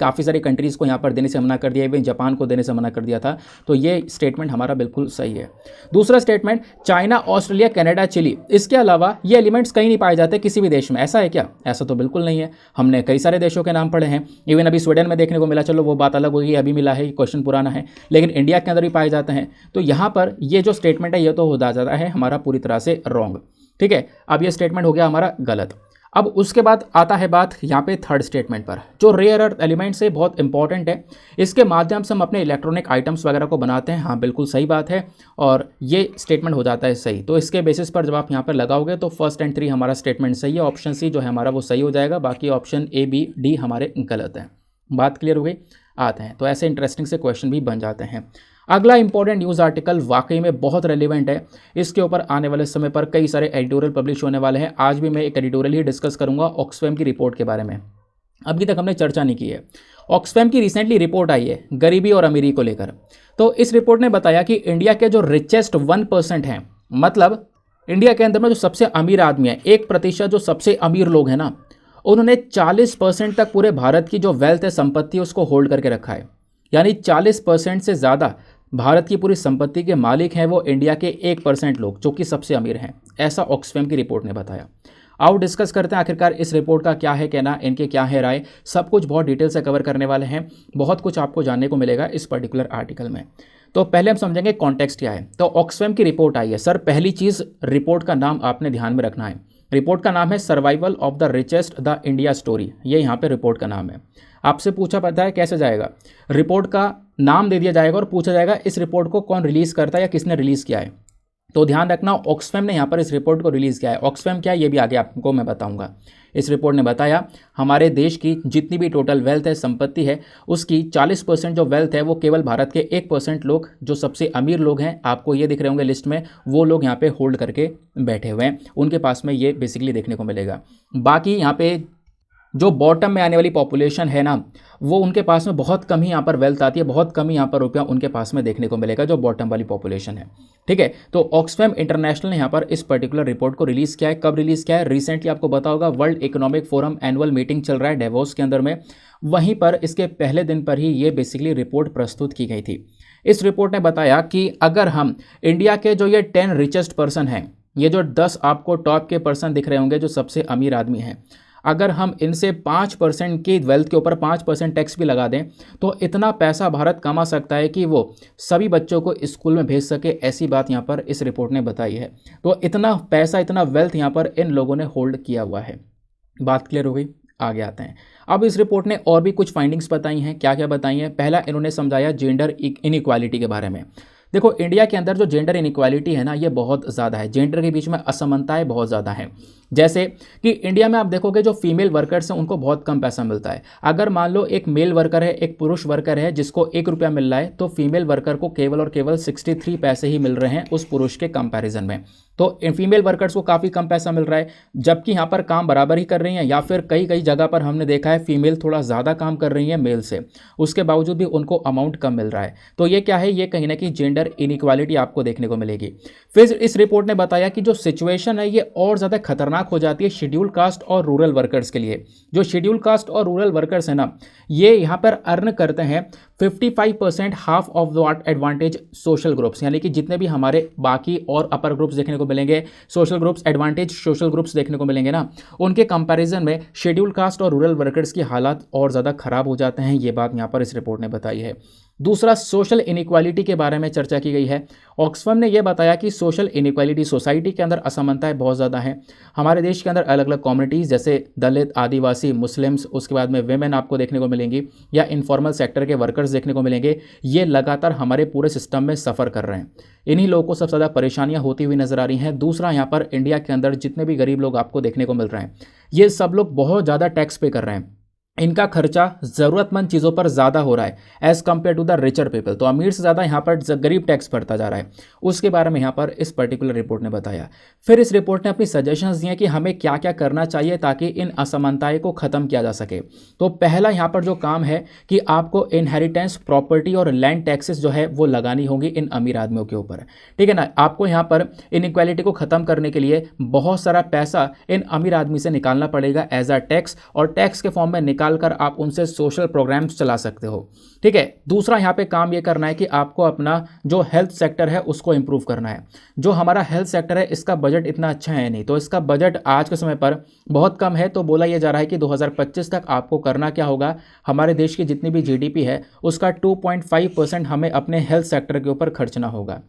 काफ़ी सारी कंट्रीज़ को यहाँ पर देने से मना कर दिया, इवन जापान को देने से मना कर दिया था। तो ये स्टेटमेंट हमारा बिल्कुल सही है। दूसरा statement, China, Australia, Canada, Chile, इसके अलावा ये एलिमेंट्स कहीं नहीं पाए जाते किसी भी देश में, ऐसा है क्या? ऐसा तो बिल्कुल नहीं है। हमने कई सारे देशों के नाम पढ़े हैं, इवन अभी स्वीडन में देखने को मिला, चलो वो बात अलग होगी, अभी मिला है, क्वेश्चन पुराना है, लेकिन इंडिया के अंदर भी पाए जाते हैं। तो यहाँ पर ये जो स्टेटमेंट है ये तो हो जाता है हमारा पूरी तरह से रॉन्ग। ठीक है, अब ये स्टेटमेंट हो गया हमारा गलत। अब उसके बाद आता है बात यहाँ पे थर्ड स्टेटमेंट पर, जो रेयर अर्थ एलिमेंट्स है बहुत इंपॉर्टेंट है, इसके माध्यम से हम अपने इलेक्ट्रॉनिक आइटम्स वगैरह को बनाते हैं। हाँ बिल्कुल सही बात है, और ये स्टेटमेंट हो जाता है सही। तो इसके बेसिस पर जब आप यहाँ पर लगाओगे तो फर्स्ट एंड 3 हमारा स्टेटमेंट सही है, ऑप्शन सी जो है हमारा वो सही हो जाएगा, बाकी ऑप्शन ए बी डी हमारे गलत हैं। बात क्लियर हो गई? आते हैं तो ऐसे इंटरेस्टिंग से क्वेश्चन भी बन जाते हैं। अगला इंपॉर्टेंट न्यूज़ आर्टिकल वाकई में बहुत रेलिवेंट है, इसके ऊपर आने वाले समय पर कई सारे एडिटोरियल पब्लिश होने वाले हैं। आज भी मैं एक एडिटोरियल ही डिस्कस करूंगा ऑक्सफैम की रिपोर्ट के बारे में, अभी तक हमने चर्चा नहीं की है। ऑक्सफैम की रिसेंटली रिपोर्ट आई है गरीबी और अमीरी को लेकर। तो इस रिपोर्ट ने बताया कि इंडिया के जो रिचेस्ट 1% हैं, मतलब इंडिया के अंदर में जो सबसे अमीर आदमी है, 1% जो सबसे अमीर लोग हैं ना, उन्होंने 40% तक पूरे भारत की जो वेल्थ है, संपत्ति, उसको होल्ड करके रखा है। यानी 40% से ज़्यादा भारत की पूरी संपत्ति के मालिक हैं वो इंडिया के 1% लोग, जो कि सबसे अमीर हैं, ऐसा ऑक्सफैम की रिपोर्ट ने बताया। आओ डिस्कस करते हैं आखिरकार इस रिपोर्ट का क्या है कहना, इनके क्या है राय, सब कुछ बहुत डिटेल से कवर करने वाले हैं। बहुत कुछ आपको जानने को मिलेगा इस पर्टिकुलर आर्टिकल में। तो पहले हम समझेंगे कॉन्टेक्स्ट क्या है। तो ऑक्सफैम की रिपोर्ट आई है। सर पहली चीज़, रिपोर्ट का नाम आपने ध्यान में रखना है। रिपोर्ट का नाम है survival of the richest the India story, ये यहाँ पे रिपोर्ट का नाम है। आपसे पूछा पता है कैसे जाएगा, रिपोर्ट का नाम दे दिया जाएगा और पूछा जाएगा इस रिपोर्ट को कौन रिलीज़ करता है या किसने रिलीज़ किया है। तो ध्यान रखना, ऑक्सफैम ने यहाँ पर इस रिपोर्ट को रिलीज़ किया है। ऑक्सफैम क्या है ये भी आगे आपको मैं बताऊंगा। इस रिपोर्ट ने बताया हमारे देश की जितनी भी टोटल वेल्थ है, संपत्ति है, उसकी 40% जो वेल्थ है वो केवल भारत के 1% लोग, जो सबसे अमीर लोग हैं, आपको ये दिख रहे होंगे लिस्ट में, वो लोग यहाँ पे होल्ड करके बैठे हुए हैं, उनके पास में ये बेसिकली देखने को मिलेगा। बाकी यहाँ पे जो बॉटम में आने वाली पॉपुलेशन है ना, वो उनके पास में बहुत कम ही यहाँ पर वेल्थ आती है, बहुत कम ही यहाँ पर रुपया उनके पास में देखने को मिलेगा, जो बॉटम वाली पॉपुलेशन है। ठीक है, तो ऑक्सफैम इंटरनेशनल ने यहाँ पर इस पर्टिकुलर रिपोर्ट को रिलीज़ किया है। कब रिलीज़ किया है? रिसेंटली आपको पता होगा world economic forum annual meeting चल रहा है डेवोस के अंदर में, वहीं पर इसके पहले दिन पर ही ये बेसिकली रिपोर्ट प्रस्तुत की गई थी। इस रिपोर्ट ने बताया कि अगर हम इंडिया के जो ये 10 रिचेस्ट पर्सन हैं, ये जो 10 आपको टॉप के पर्सन दिख रहे होंगे जो सबसे अमीर आदमी हैं, अगर हम इनसे 5% की वेल्थ के ऊपर 5% टैक्स भी लगा दें तो इतना पैसा भारत कमा सकता है कि वो सभी बच्चों को स्कूल में भेज सके, ऐसी बात यहाँ पर इस रिपोर्ट ने बताई है। तो इतना पैसा, इतना वेल्थ यहाँ पर इन लोगों ने होल्ड किया हुआ है। बात क्लियर हो गई? आगे आते हैं। अब इस रिपोर्ट ने और भी कुछ फाइंडिंग्स बताई हैं। क्या क्या बताई हैं? पहला इन्होंने समझाया जेंडर इनइक्वालिटी के बारे में। देखो इंडिया के अंदर जो जेंडर इनइक्वालिटी है ना, ये बहुत ज़्यादा है, जेंडर के बीच में असमानताएं बहुत ज़्यादा हैं। जैसे कि इंडिया में आप देखोगे जो फीमेल वर्कर्स हैं उनको बहुत कम पैसा मिलता है। अगर मान लो एक मेल वर्कर है, एक पुरुष वर्कर है जिसको 1 रुपया मिल रहा है, तो फीमेल वर्कर को केवल और केवल 63 पैसे ही मिल रहे हैं उस पुरुष के कंपैरिजन में। तो फीमेल वर्कर्स को काफ़ी कम पैसा मिल रहा है, जबकि यहाँ पर काम बराबर ही कर रही हैं, या फिर कई कई जगह पर हमने देखा है फीमेल थोड़ा ज़्यादा काम कर रही हैं मेल से, उसके बावजूद भी उनको अमाउंट कम मिल रहा है। तो ये क्या है? ये कहीं ना कहीं जेंडर इनइक्वालिटी आपको देखने को मिलेगी। फिर इस रिपोर्ट ने बताया कि जो सिचुएशन है ये और ज़्यादा खतरनाक हो जाती है शेड्यूल कास्ट और रूरल वर्कर्स के लिए। जो शेड्यूल कास्ट और रूरल वर्कर्स है ना, ये यहाँ पर अर्न करते हैं 55% half of the advantage social groups, यानी कि जितने भी हमारे बाकी और अपर ग्रुप्स देखने को मिलेंगे, social groups, advantage social groups देखने को मिलेंगे ना, उनके कंपैरिजन में शेड्यूल कास्ट और रूरल वर्कर्स की हालात और ज़्यादा खराब हो जाते हैं। ये बात यहाँ पर इस रिपोर्ट ने बताई है। दूसरा, सोशल इनइक्वालिटी के बारे में चर्चा की गई है। ऑक्सफैम ने यह बताया कि सोशल इनइक्वालिटी, सोसाइटी के अंदर असमानताएं बहुत ज़्यादा हैं। हमारे देश के अंदर अलग अलग कम्युनिटीज़ जैसे दलित, आदिवासी, मुस्लिम्स, उसके बाद में वेमेन आपको देखने को मिलेंगी, या इनफॉर्मल सेक्टर के वर्कर्स देखने को मिलेंगे। ये लगातार हमारे पूरे सिस्टम में सफ़र कर रहे हैं। इन्हीं लोगों को सबसे ज़्यादा परेशानियां होती हुई नजर आ रही हैं। दूसरा, यहाँ पर इंडिया के अंदर जितने भी गरीब लोग आपको देखने को मिल रहे हैं, ये सब लोग बहुत ज़्यादा टैक्स पे कर रहे हैं। इनका ज़रूरतमंद चीज़ों पर ज़्यादा हो रहा है as compared to the richer people. तो अमीर से ज़्यादा यहाँ पर गरीब टैक्स बढ़ता जा रहा है। उसके बारे में यहाँ पर इस पर्टिकुलर रिपोर्ट ने बताया। फिर इस रिपोर्ट ने अपनी सजेशंस दिए कि हमें क्या क्या करना चाहिए ताकि इन असमानताएं को ख़त्म किया जा सके। तो पहला यहाँ पर जो काम है कि आपको इनहेरिटेंस, प्रॉपर्टी और लैंड टैक्सेस जो है वो लगानी होगी इन अमीर आदमियों के ऊपर। ठीक है ना? आपको यहाँ पर इनइक्वालिटी को ख़त्म करने के लिए बहुत सारा पैसा इन अमीर आदमी से निकालना पड़ेगा एज अ टैक्स, और टैक्स के फॉर्म में निकाल कर आप उनसे सोशल प्रोग्राम्स चला सकते हो। ठीक है। दूसरा यहाँ पे काम ये करना है कि आपको अपना जो हेल्थ सेक्टर है उसको इंप्रूव करना है। जो हमारा हेल्थ सेक्टर है इसका बजट इतना अच्छा है नहीं, तो इसका बजट आज के समय पर बहुत कम है। तो बोला यह जा रहा है कि 2025 तक आपको करना क्या होगा, हमारे देश की जितनी भी जीडीपी है उसका 2.5% हमें अपने हेल्थ सेक्टर के ऊपर खर्चना होगा।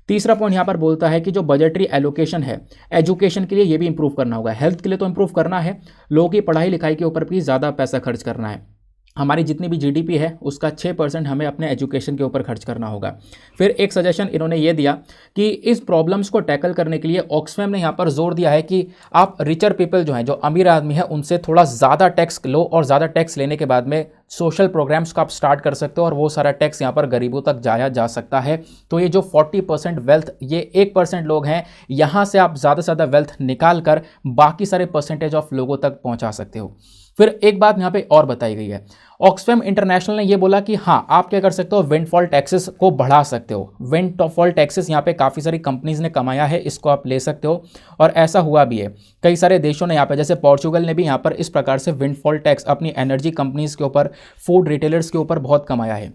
तीसरा पॉइंट यहाँ पर बोलता है कि जो बजटरी एलोकेशन है एजुकेशन के लिए ये भी इंप्रूव करना होगा। हेल्थ के लिए तो इंप्रूव करना है, लोगों की पढ़ाई लिखाई के ऊपर भी ज़्यादा पैसा खर्च करना है। हमारी जितनी भी जीडीपी है उसका 6% हमें अपने एजुकेशन के ऊपर खर्च करना होगा। फिर एक सजेशन इन्होंने ये दिया कि इस प्रॉब्लम्स को टैकल करने के लिए ऑक्सफैम ने यहाँ पर जोर दिया है कि आप रिचर पीपल जो हैं, जो अमीर आदमी है, उनसे थोड़ा ज़्यादा टैक्स लो और ज़्यादा टैक्स लेने के बाद में सोशल प्रोग्राम्स का आप स्टार्ट कर सकते हो और वो सारा टैक्स यहाँ पर गरीबों तक जाया जा सकता है। तो ये जो 40% वेल्थ, ये 1% लोग हैं, यहाँ से आप ज़्यादा से ज़्यादा वेल्थ निकाल कर बाकी सारे परसेंटेज ऑफ लोगों तक पहुँचा सकते हो। फिर एक बात यहाँ पे और बताई गई है, ऑक्सफैम इंटरनेशनल ने ये बोला कि हाँ, आप क्या कर सकते हो, विंडफॉल टैक्सेस को बढ़ा सकते हो। विंडफॉल टैक्सेस यहाँ पे काफ़ी सारी कंपनीज ने कमाया है, इसको आप ले सकते हो और ऐसा हुआ भी है। कई सारे देशों ने यहाँ पे, जैसे पोर्चुगल ने भी यहाँ पर इस प्रकार से विंडफॉल टैक्स अपनी एनर्जी कंपनीज के ऊपर, फूड रिटेलर्स के ऊपर बहुत कमाया है।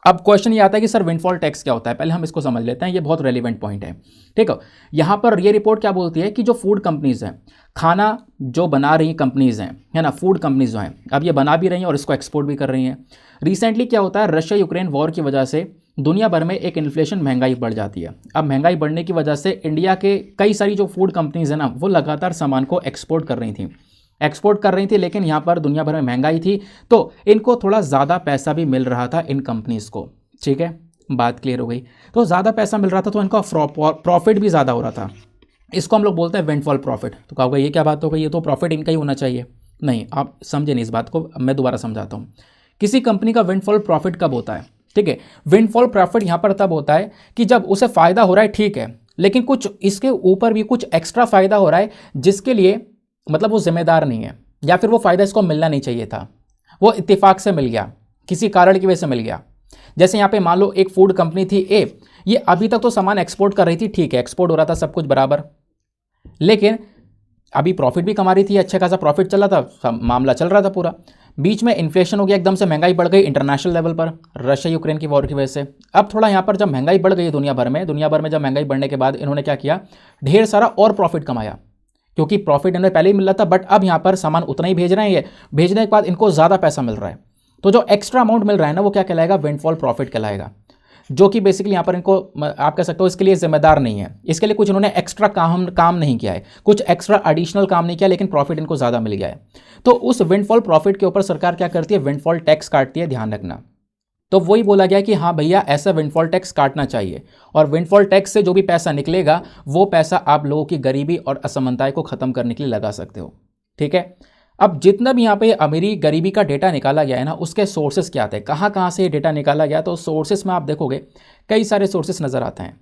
अब क्वेश्चन ये आता है कि सर विंडफॉल टैक्स क्या होता है, पहले हम इसको समझ लेते हैं, ये बहुत रेलिवेंट पॉइंट है। ठीक है, यहाँ पर ये रिपोर्ट क्या बोलती है कि जो फूड कंपनीज हैं, खाना जो बना रही कंपनीज हैं, है ना, फूड कंपनीज जो हैं, अब ये बना भी रही हैं और इसको एक्सपोर्ट भी कर रही हैं। रिसेंटली क्या होता है, रशिया यूक्रेन वॉर की वजह से दुनिया भर में एक इन्फ्लेशन, महंगाई बढ़ जाती है। अब महंगाई बढ़ने की वजह से इंडिया के कई सारी जो फूड कंपनीज हैं ना, वो लगातार सामान को एक्सपोर्ट कर रही थी, लेकिन यहाँ पर दुनिया भर में महंगाई थी तो इनको थोड़ा ज़्यादा पैसा भी मिल रहा था इन कंपनीज़ को। ठीक है, बात क्लियर हो गई। तो ज़्यादा पैसा मिल रहा था तो इनका प्रॉफिट भी ज़्यादा हो रहा था। इसको हम लोग बोलते हैं विंडफॉल प्रॉफिट। तो कहोगे ये क्या बात हो गई, ये तो प्रॉफिट इनका ही होना चाहिए। नहीं, आप समझे नहीं इस बात को, मैं दोबारा समझाता हूँ। किसी कंपनी का विंडफॉल प्रॉफिट कब होता है? ठीक है, विंडफॉल प्रॉफिट यहाँ पर तब होता है कि जब उसे फ़ायदा हो रहा है, ठीक है, लेकिन कुछ इसके ऊपर भी कुछ एक्स्ट्रा फ़ायदा हो रहा है जिसके लिए मतलब वो जिम्मेदार नहीं है, या फिर वो फ़ायदा इसको मिलना नहीं चाहिए था, वो इत्तेफाक से मिल गया, किसी कारण की वजह से मिल गया। जैसे यहाँ पे मान लो एक फूड कंपनी थी ए, ये अभी तक तो सामान एक्सपोर्ट कर रही थी, ठीक है, एक्सपोर्ट हो रहा था सब कुछ बराबर, लेकिन अभी प्रॉफिट भी कमा रही थी, अच्छा खासा प्रॉफिट चल रहा था, मामला चल रहा था पूरा। बीच में इन्फ्लेशन हो गया, एकदम से महंगाई बढ़ गई इंटरनेशनल लेवल पर, रशिया यूक्रेन की वॉर की वजह से। अब थोड़ा यहाँ पर जब महंगाई बढ़ गई दुनिया भर में जब महंगाई बढ़ने के बाद इन्होंने क्या किया, ढेर सारा और प्रॉफिट कमाया, क्योंकि प्रॉफिट इन्हें पहले ही मिल रहा था, बट अब यहाँ पर सामान उतना ही भेज रहे हैं, भेजने के बाद इनको ज़्यादा पैसा मिल रहा है। तो जो एक्स्ट्रा अमाउंट मिल रहा है ना, वो क्या कहलाएगा, विंडफॉल प्रॉफिट कहलाएगा, जो कि बेसिकली यहाँ पर इनको, आप कह सकते हो, इसके लिए जिम्मेदार नहीं है, इसके लिए कुछ इन्होंने एक्स्ट्रा काम नहीं किया है, कुछ एक्स्ट्रा एडिशनल काम नहीं किया, लेकिन प्रॉफिट इनको ज़्यादा मिल गया है। तो उस विंडफॉल प्रॉफिट के ऊपर सरकार क्या करती है, विंडफॉल टैक्स काटती है, ध्यान रखना। तो वही बोला गया कि हाँ भैया, ऐसा विंडफॉल टैक्स काटना चाहिए, और विंडफॉल टैक्स से जो भी पैसा निकलेगा वो पैसा आप लोगों की गरीबी और असमानताएं को खत्म करने के लिए लगा सकते हो। ठीक है, अब जितना भी यहाँ पे अमीरी गरीबी का डेटा निकाला गया है ना, उसके सोर्सेस क्या आते हैं, कहाँ कहाँ से ये डेटा निकाला गया, तो सोर्सेस में आप देखोगे कई सारे सोर्सेस नज़र आते हैं।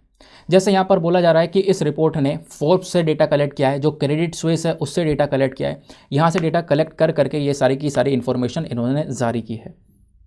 जैसे यहाँ पर बोला जा रहा है कि इस रिपोर्ट ने फोर्ब्स से डेटा कलेक्ट किया है, जो क्रेडिट स्विस है उससे डेटा कलेक्ट किया है, यहाँ से डेटा कलेक्ट कर करके ये सारी की सारी इन्फॉर्मेशन इन्होंने जारी की है।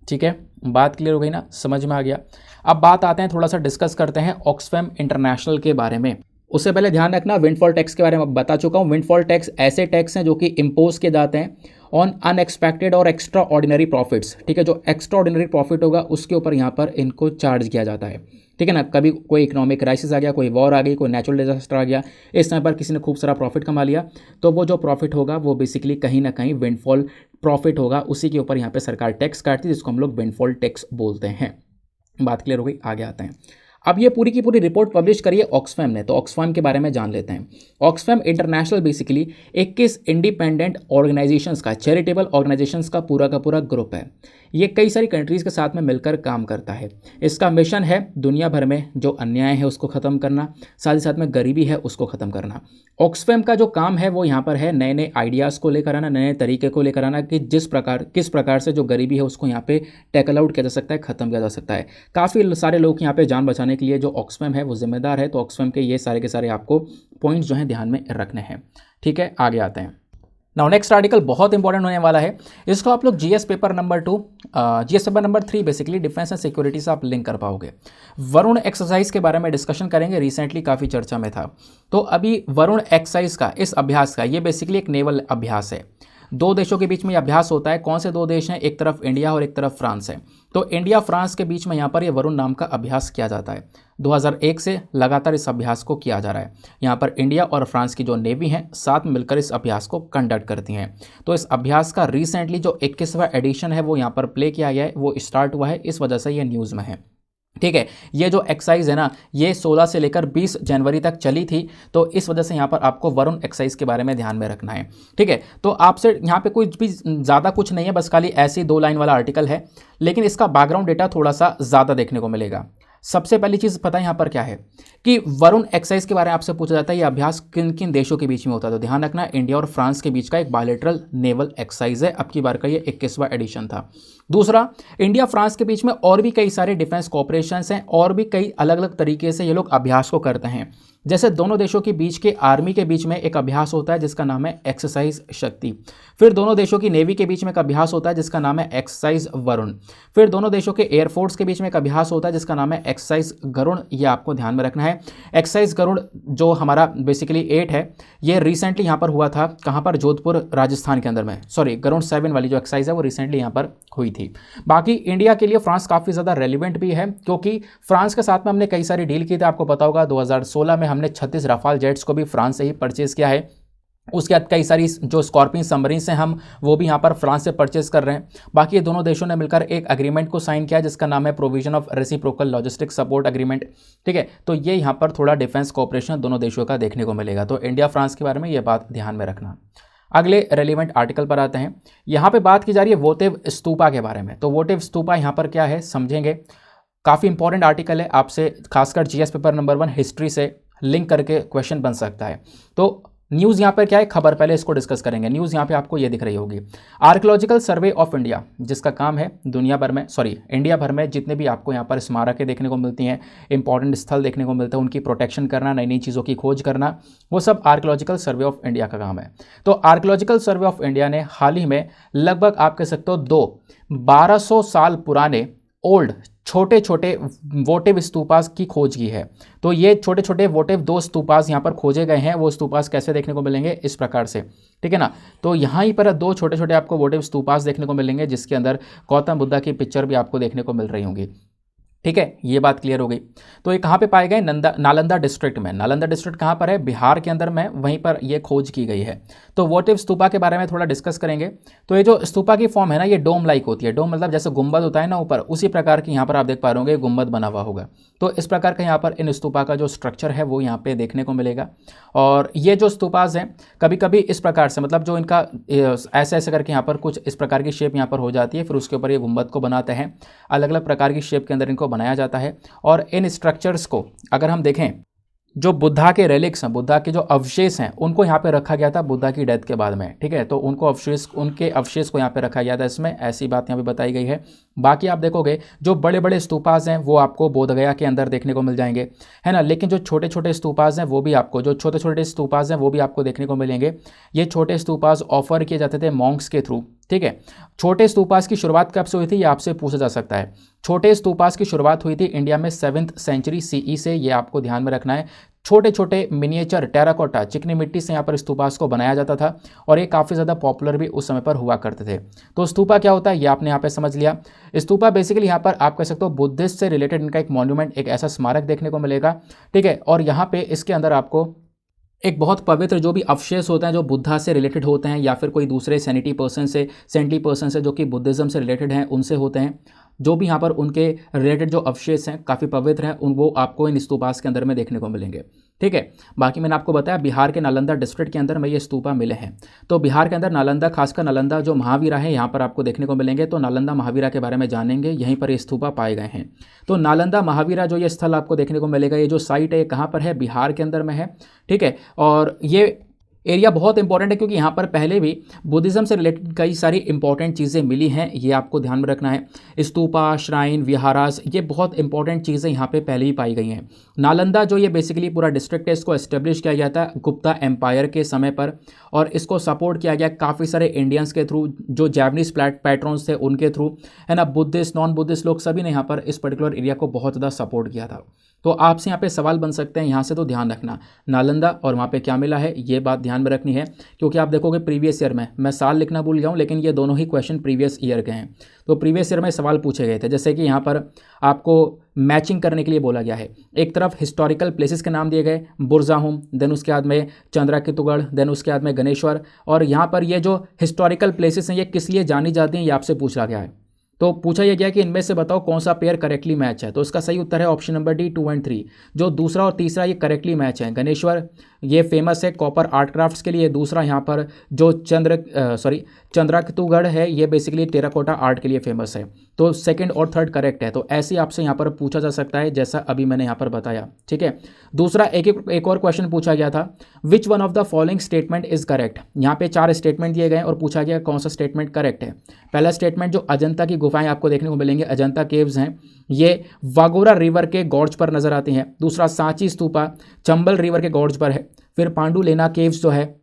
ठीक है, बात क्लियर हो गई ना, समझ में आ गया। अब बात आते हैं, थोड़ा सा डिस्कस करते हैं ऑक्सफैम इंटरनेशनल के बारे में। उससे पहले ध्यान रखना, विंडफॉल टैक्स के बारे में बता चुका हूँ। विंडफॉल टैक्स ऐसे टैक्स हैं जो कि इम्पोज किए जाते हैं ऑन अनएक्सपेक्टेड और एक्स्ट्रा ऑर्डिनरी प्रॉफिट्स। ठीक है, जो एक्स्ट्रा ऑर्डिनरी प्रॉफिट होगा उसके ऊपर यहाँ पर इनको चार्ज किया जाता है। ठीक है ना, कभी कोई इकोनॉमिक क्राइसिस आ गया, कोई वॉर आ गई, कोई नेचुरल डिजास्टर आ गया, इस समय पर किसी ने खूब सारा प्रॉफिट कमा लिया, तो वो जो प्रॉफिट होगा वो बेसिकली कहीं ना कहीं विंडफॉल प्रॉफिट होगा, उसी के ऊपर यहाँ पे सरकार टैक्स काटती है, जिसको हम लोग विंडफॉल टैक्स बोलते हैं। बात क्लियर हो गई, आगे आते हैं। अब ये पूरी की पूरी रिपोर्ट पब्लिश करी है ऑक्सफैम ने, तो ऑक्सफैम के बारे में जान लेते हैं। Oxfam international basically 21 independent organisations का, चैरिटेबल ऑर्गेनाइजेशंस का पूरा ग्रुप है। ये कई सारी कंट्रीज़ के साथ में मिलकर काम करता है। इसका मिशन है दुनिया भर में जो अन्याय है उसको ख़त्म करना, साथ ही साथ में गरीबी है उसको ख़त्म करना। ऑक्सफैम का जो काम है वो यहाँ पर है नए नए आइडियाज़ को लेकर आना, नए तरीके को लेकर आना कि किस प्रकार से जो गरीबी है उसको यहाँ पे टैकल आउट किया जा सकता है, ख़त्म किया जा सकता है। काफ़ी सारे लोग यहाँ पे जान बचाने के लिए जो ऑक्सफैम है वो जिम्मेदार है। तो ऑक्सफैम के ये सारे के सारे आपको पॉइंट्स जो हैं ध्यान में रखने हैं। ठीक है, आगे आते हैं। नाउ नेक्स्ट आर्टिकल बहुत इंपॉर्टेंट होने वाला है, इसको आप लोग GS paper number 2, GS paper number 3 basically defence and security से आप लिंक कर पाओगे। वरुण एक्सरसाइज के बारे में डिस्कशन करेंगे, रिसेंटली काफ़ी चर्चा में था। तो अभी वरुण एक्सरसाइज का, इस अभ्यास का, ये बेसिकली एक नेवल अभ्यास है। दो देशों के बीच में ये अभ्यास होता है। कौन से दो देश हैं? एक तरफ इंडिया और एक तरफ फ्रांस है। तो इंडिया फ्रांस के बीच में यहाँ पर ये वरुण नाम का अभ्यास किया जाता है। 2001 से लगातार इस अभ्यास को किया जा रहा है। यहाँ पर इंडिया और फ्रांस की जो नेवी हैं साथ मिलकर इस अभ्यास को कंडक्ट करती हैं। तो इस अभ्यास का रिसेंटली जो 21वां एडिशन है वो यहाँ पर प्ले किया गया है, वो स्टार्ट हुआ है, इस वजह से ये न्यूज़ में है। ठीक है। ये जो एक्साइज है ना, ये 16 से लेकर 20 जनवरी तक चली थी, तो इस वजह से यहाँ पर आपको वरुण एक्साइज के बारे में ध्यान में रखना है। ठीक है, तो आपसे यहाँ पे कुछ भी ज़्यादा कुछ नहीं है, बस खाली ऐसी 2 लाइन वाला आर्टिकल है, लेकिन इसका बैकग्राउंड डेटा थोड़ा सा ज़्यादा देखने को मिलेगा। सबसे पहली चीज़ पता है यहाँ पर क्या है कि वरुण एक्साइज के बारे में आपसे पूछा जाता है, ये अभ्यास किन किन देशों के बीच में होता है, तो ध्यान रखना इंडिया और फ्रांस के बीच का एक बायलैटरल नेवल एक्साइज है। अब की बार का ये 21वां एडिशन था। दूसरा, इंडिया फ्रांस के बीच में और भी कई सारे डिफेंस कॉपरेशंस हैं और भी कई अलग अलग तरीके से ये लोग अभ्यास को करते हैं। जैसे दोनों देशों के बीच के आर्मी के बीच में एक अभ्यास होता है जिसका नाम है एक्सरसाइज शक्ति। फिर दोनों देशों की नेवी के बीच में एक अभ्यास होता है जिसका नाम है एक्सरसाइज वरुण। फिर दोनों देशों के एयरफोर्स के बीच में एक अभ्यास होता है जिसका नाम है एक्सरसाइज गरुड़। ये आपको ध्यान में रखना है। एक्सरसाइज गरुड़ जो हमारा बेसिकली 8 है, ये रिसेंटली यहाँ पर हुआ था। कहाँ पर? जोधपुर राजस्थान के अंदर में। सॉरी, गरुड़ 7 वाली जो एक्सरसाइज है वो रिसेंटली यहाँ पर हुई थी। बाकी इंडिया के लिए फ्रांस काफ़ी ज़्यादा रेलिवेंट भी है, क्योंकि फ्रांस के साथ में हमने कई सारी डील की थी। आपको पता होगा 2016 में हमने 36 राफाल जेट्स को भी फ्रांस से ही परचेज किया है। उसके बाद कई सारी जो स्कॉर्पियन सबमरीन्स हैं हम वो भी यहाँ पर फ्रांस से परचेज कर रहे हैं। बाकी ये दोनों देशों ने मिलकर एक एग्रीमेंट को साइन किया जिसका नाम है provision of reciprocal logistic support agreement. ठीक है, तो ये यहाँ पर थोड़ा डिफेंस कोऑपरेशन दोनों देशों का देखने को मिलेगा। तो इंडिया फ्रांस के बारे में ये बात ध्यान में रखना। अगले रेलिवेंट आर्टिकल पर आते हैं। यहाँ पे बात की जा रही है वोटिव स्तूपा के बारे में। तो वोटिव स्तूपा यहाँ पर क्या है समझेंगे। काफ़ी इंपॉर्टेंट आर्टिकल है, आपसे खासकर जीएस पेपर नंबर 1 हिस्ट्री से लिंक करके क्वेश्चन बन सकता है। तो न्यूज़ यहाँ पर क्या है, खबर, पहले इसको डिस्कस करेंगे। न्यूज़ यहाँ पे आपको ये दिख रही होगी। आर्कियोलॉजिकल सर्वे ऑफ इंडिया, जिसका काम है दुनिया भर में, सॉरी इंडिया भर में जितने भी आपको यहाँ पर स्मारकें देखने को मिलती हैं, इंपॉर्टेंट स्थल देखने को मिलते हैं, उनकी प्रोटेक्शन करना, नई नई चीज़ों की खोज करना, वो सब आर्कियोलॉजिकल सर्वे ऑफ इंडिया का काम है। तो आर्कियोलॉजिकल सर्वे ऑफ इंडिया ने हाल ही में लगभग आप कह सकते हो 1200 साल पुराने ओल्ड छोटे छोटे वोटिव स्तूपास की खोज की है। तो ये छोटे छोटे वोटिव 2 स्तूपास यहाँ पर खोजे गए हैं। वो स्तूपास कैसे देखने को मिलेंगे, इस प्रकार से, ठीक है ना। तो यहाँ ही पर 2 छोटे छोटे आपको वोटिव स्तूपास देखने को मिलेंगे जिसके अंदर गौतम बुद्धा की पिक्चर भी आपको देखने को मिल रही होंगी। ठीक है, ये बात क्लियर हो गई। तो ये कहाँ पे पाए गए? नालंदा डिस्ट्रिक्ट में। नालंदा डिस्ट्रिक्ट कहाँ पर है? बिहार के अंदर में, वहीं पर ये खोज की गई है। तो वोटिव स्तूपा के बारे में थोड़ा डिस्कस करेंगे। तो ये जो स्तूपा की फॉर्म है ना, ये डोम लाइक होती है। डोम मतलब जैसे गुंबद होता है ना ऊपर, उसी प्रकार की यहाँ पर आप देख पा रहे होंगे गुंबद बना हुआ होगा। तो इस प्रकार का यहाँ पर इन स्तूपा का जो स्ट्रक्चर है वो यहाँ पे देखने को मिलेगा। और ये जो स्तूपास हैं कभी कभी इस प्रकार से, मतलब जो इनका ऐसे ऐसे करके यहाँ पर कुछ इस प्रकार की शेप यहाँ पर हो जाती है, फिर उसके ऊपर ये गुंबद को बनाते हैं। अलग अलग प्रकार की शेप के अंदर इनको बनाया जाता है। और इन स्ट्रक्चर्स को अगर हम देखें, जो बुद्धा के रेलिक्स हैं, बुद्धा के जो अवशेष हैं, उनको यहाँ पे रखा गया था बुद्धा की डेथ के बाद में। ठीक है, तो उनके अवशेष को यहाँ पे रखा गया था। इसमें ऐसी बात यहाँ पे बताई गई है। बाकी आप देखोगे जो बड़े बड़े स्तूपास हैं वो आपको बोधगया के अंदर देखने को मिल जाएंगे, है ना। लेकिन जो छोटे छोटे स्तूपास हैं वो भी आपको देखने को मिलेंगे। ये छोटे स्तूपास ऑफर किए जाते थे मॉन्क्स के थ्रू। ठीक है, छोटे स्तूपास की शुरुआत कब से हुई थी ये आपसे पूछा जा सकता है। छोटे स्तूपास की शुरुआत हुई थी इंडिया में 7th सेंचुरी CE से, ये आपको ध्यान में रखना है। छोटे छोटे मिनिएचर टेराकोटा चिकनी मिट्टी से यहाँ पर स्तूपास को बनाया जाता था और ये काफ़ी ज़्यादा पॉपुलर भी उस समय पर हुआ करते थे। तो स्तूपा क्या होता है ये आपने यहाँ पे समझ लिया। स्तूपा बेसिकली यहाँ पर आप कह सकते हो बुद्धिस्ट से रिलेटेड इनका एक मॉन्यूमेंट, एक ऐसा स्मारक देखने को मिलेगा। ठीक है, और यहाँ पे इसके अंदर आपको एक बहुत पवित्र जो भी अवशेष होते हैं जो बुद्धा से रिलेटेड होते हैं या फिर कोई दूसरे सेंटी पर्सन से जो कि बुद्धिज़्म से रिलेटेड हैं उनसे होते हैं, जो भी यहाँ पर उनके रिलेटेड जो अवशेष हैं काफ़ी पवित्र हैं, वो आपको इन स्तूपास के अंदर में देखने को मिलेंगे। ठीक है, बाकी मैंने आपको बताया बिहार के नालंदा डिस्ट्रिक्ट के अंदर में ये स्तूपा मिले हैं। तो बिहार के अंदर नालंदा, खासकर नालंदा जो महावीरा है यहाँ पर आपको देखने को मिलेंगे। तो नालंदा महावीरा के बारे में जानेंगे, यहीं पर ये स्तूपा पाए गए हैं। तो नालंदा महावीरा जो ये स्थल आपको देखने को मिलेगा, ये जो साइट है कहाँ पर है? बिहार के अंदर में है। ठीक है, और ये एरिया बहुत इंपॉर्टेंट है क्योंकि यहाँ पर पहले भी बुद्धिज़्म से रिलेटेड कई सारी इंपॉर्टेंट चीज़ें मिली हैं, ये आपको ध्यान में रखना है। स्तूपा, श्राइन, विहारास, ये बहुत इंपॉर्टेंट चीज़ें यहाँ पे पहले ही पाई गई हैं। नालंदा जो ये बेसिकली पूरा डिस्ट्रिक्ट है, इसको एस्टेब्लिश किया गया था गुप्ता एम्पायर के समय पर, और इसको सपोर्ट किया गया काफ़ी सारे इंडियंस के थ्रू, जो जैपनीज पैट्रॉन्स थे उनके थ्रू, है ना। बुद्धिस्ट, नॉन बुद्धिस्ट लोग सभी ने यहाँ पर इस पर्टिकुलर एरिया को बहुत ज़्यादा सपोर्ट किया था। तो आपसे यहाँ पे सवाल बन सकते हैं यहाँ से, तो ध्यान रखना नालंदा और वहाँ पे क्या मिला है ये बात ध्यान में रखनी है, क्योंकि आप देखोगे प्रीवियस ईयर में, मैं साल लिखना भूल गया हूँ लेकिन ये दोनों ही क्वेश्चन प्रीवियस ईयर के हैं। तो प्रीवियस ईयर में सवाल पूछे गए थे, जैसे कि यहाँ पर आपको मैचिंग करने के लिए बोला गया है। एक तरफ हिस्टोरिकल प्लेसेस के नाम दिए गए, बुरजाहुम, देन उसके बाद में चंद्राकितुगढ़, देन उसके बाद में गणेश्वर, और यहाँ पर ये जो हिस्टोरिकल प्लेसेस हैं ये किस लिए जानी जाती हैं ये आपसे पूछा गया है। तो पूछा यह गया कि इनमें से बताओ कौन सा पेयर करेक्टली मैच है। तो इसका सही उत्तर है ऑप्शन नंबर डी 2 और 3। जो दूसरा और तीसरा ये करेक्टली मैच है। गणेश्वर ये फेमस है कॉपर आर्ट क्राफ्ट्स के लिए। दूसरा यहाँ पर जो चंद्रकेतुगढ़ है ये बेसिकली टेराकोटा आर्ट के लिए फेमस है। तो सेकंड और थर्ड करेक्ट है। तो ऐसे ही आपसे यहाँ पर पूछा जा सकता है जैसा अभी मैंने यहाँ पर बताया। ठीक है, दूसरा एक और क्वेश्चन पूछा गया था, which one of the following statement is correct. यहाँ पे 4 स्टेटमेंट दिए गए और पूछा गया कौन सा स्टेटमेंट करेक्ट है। पहला स्टेटमेंट जो अजंता की गुफाएं आपको देखने को मिलेंगे, अजंता केव्स हैं, ये वागोरा रिवर के गॉर्ज पर नजर आती हैं। दूसरा सांची स्तूपा चंबल रिवर के गॉर्ज पर है। फिर पांडुलेना केव्स जो है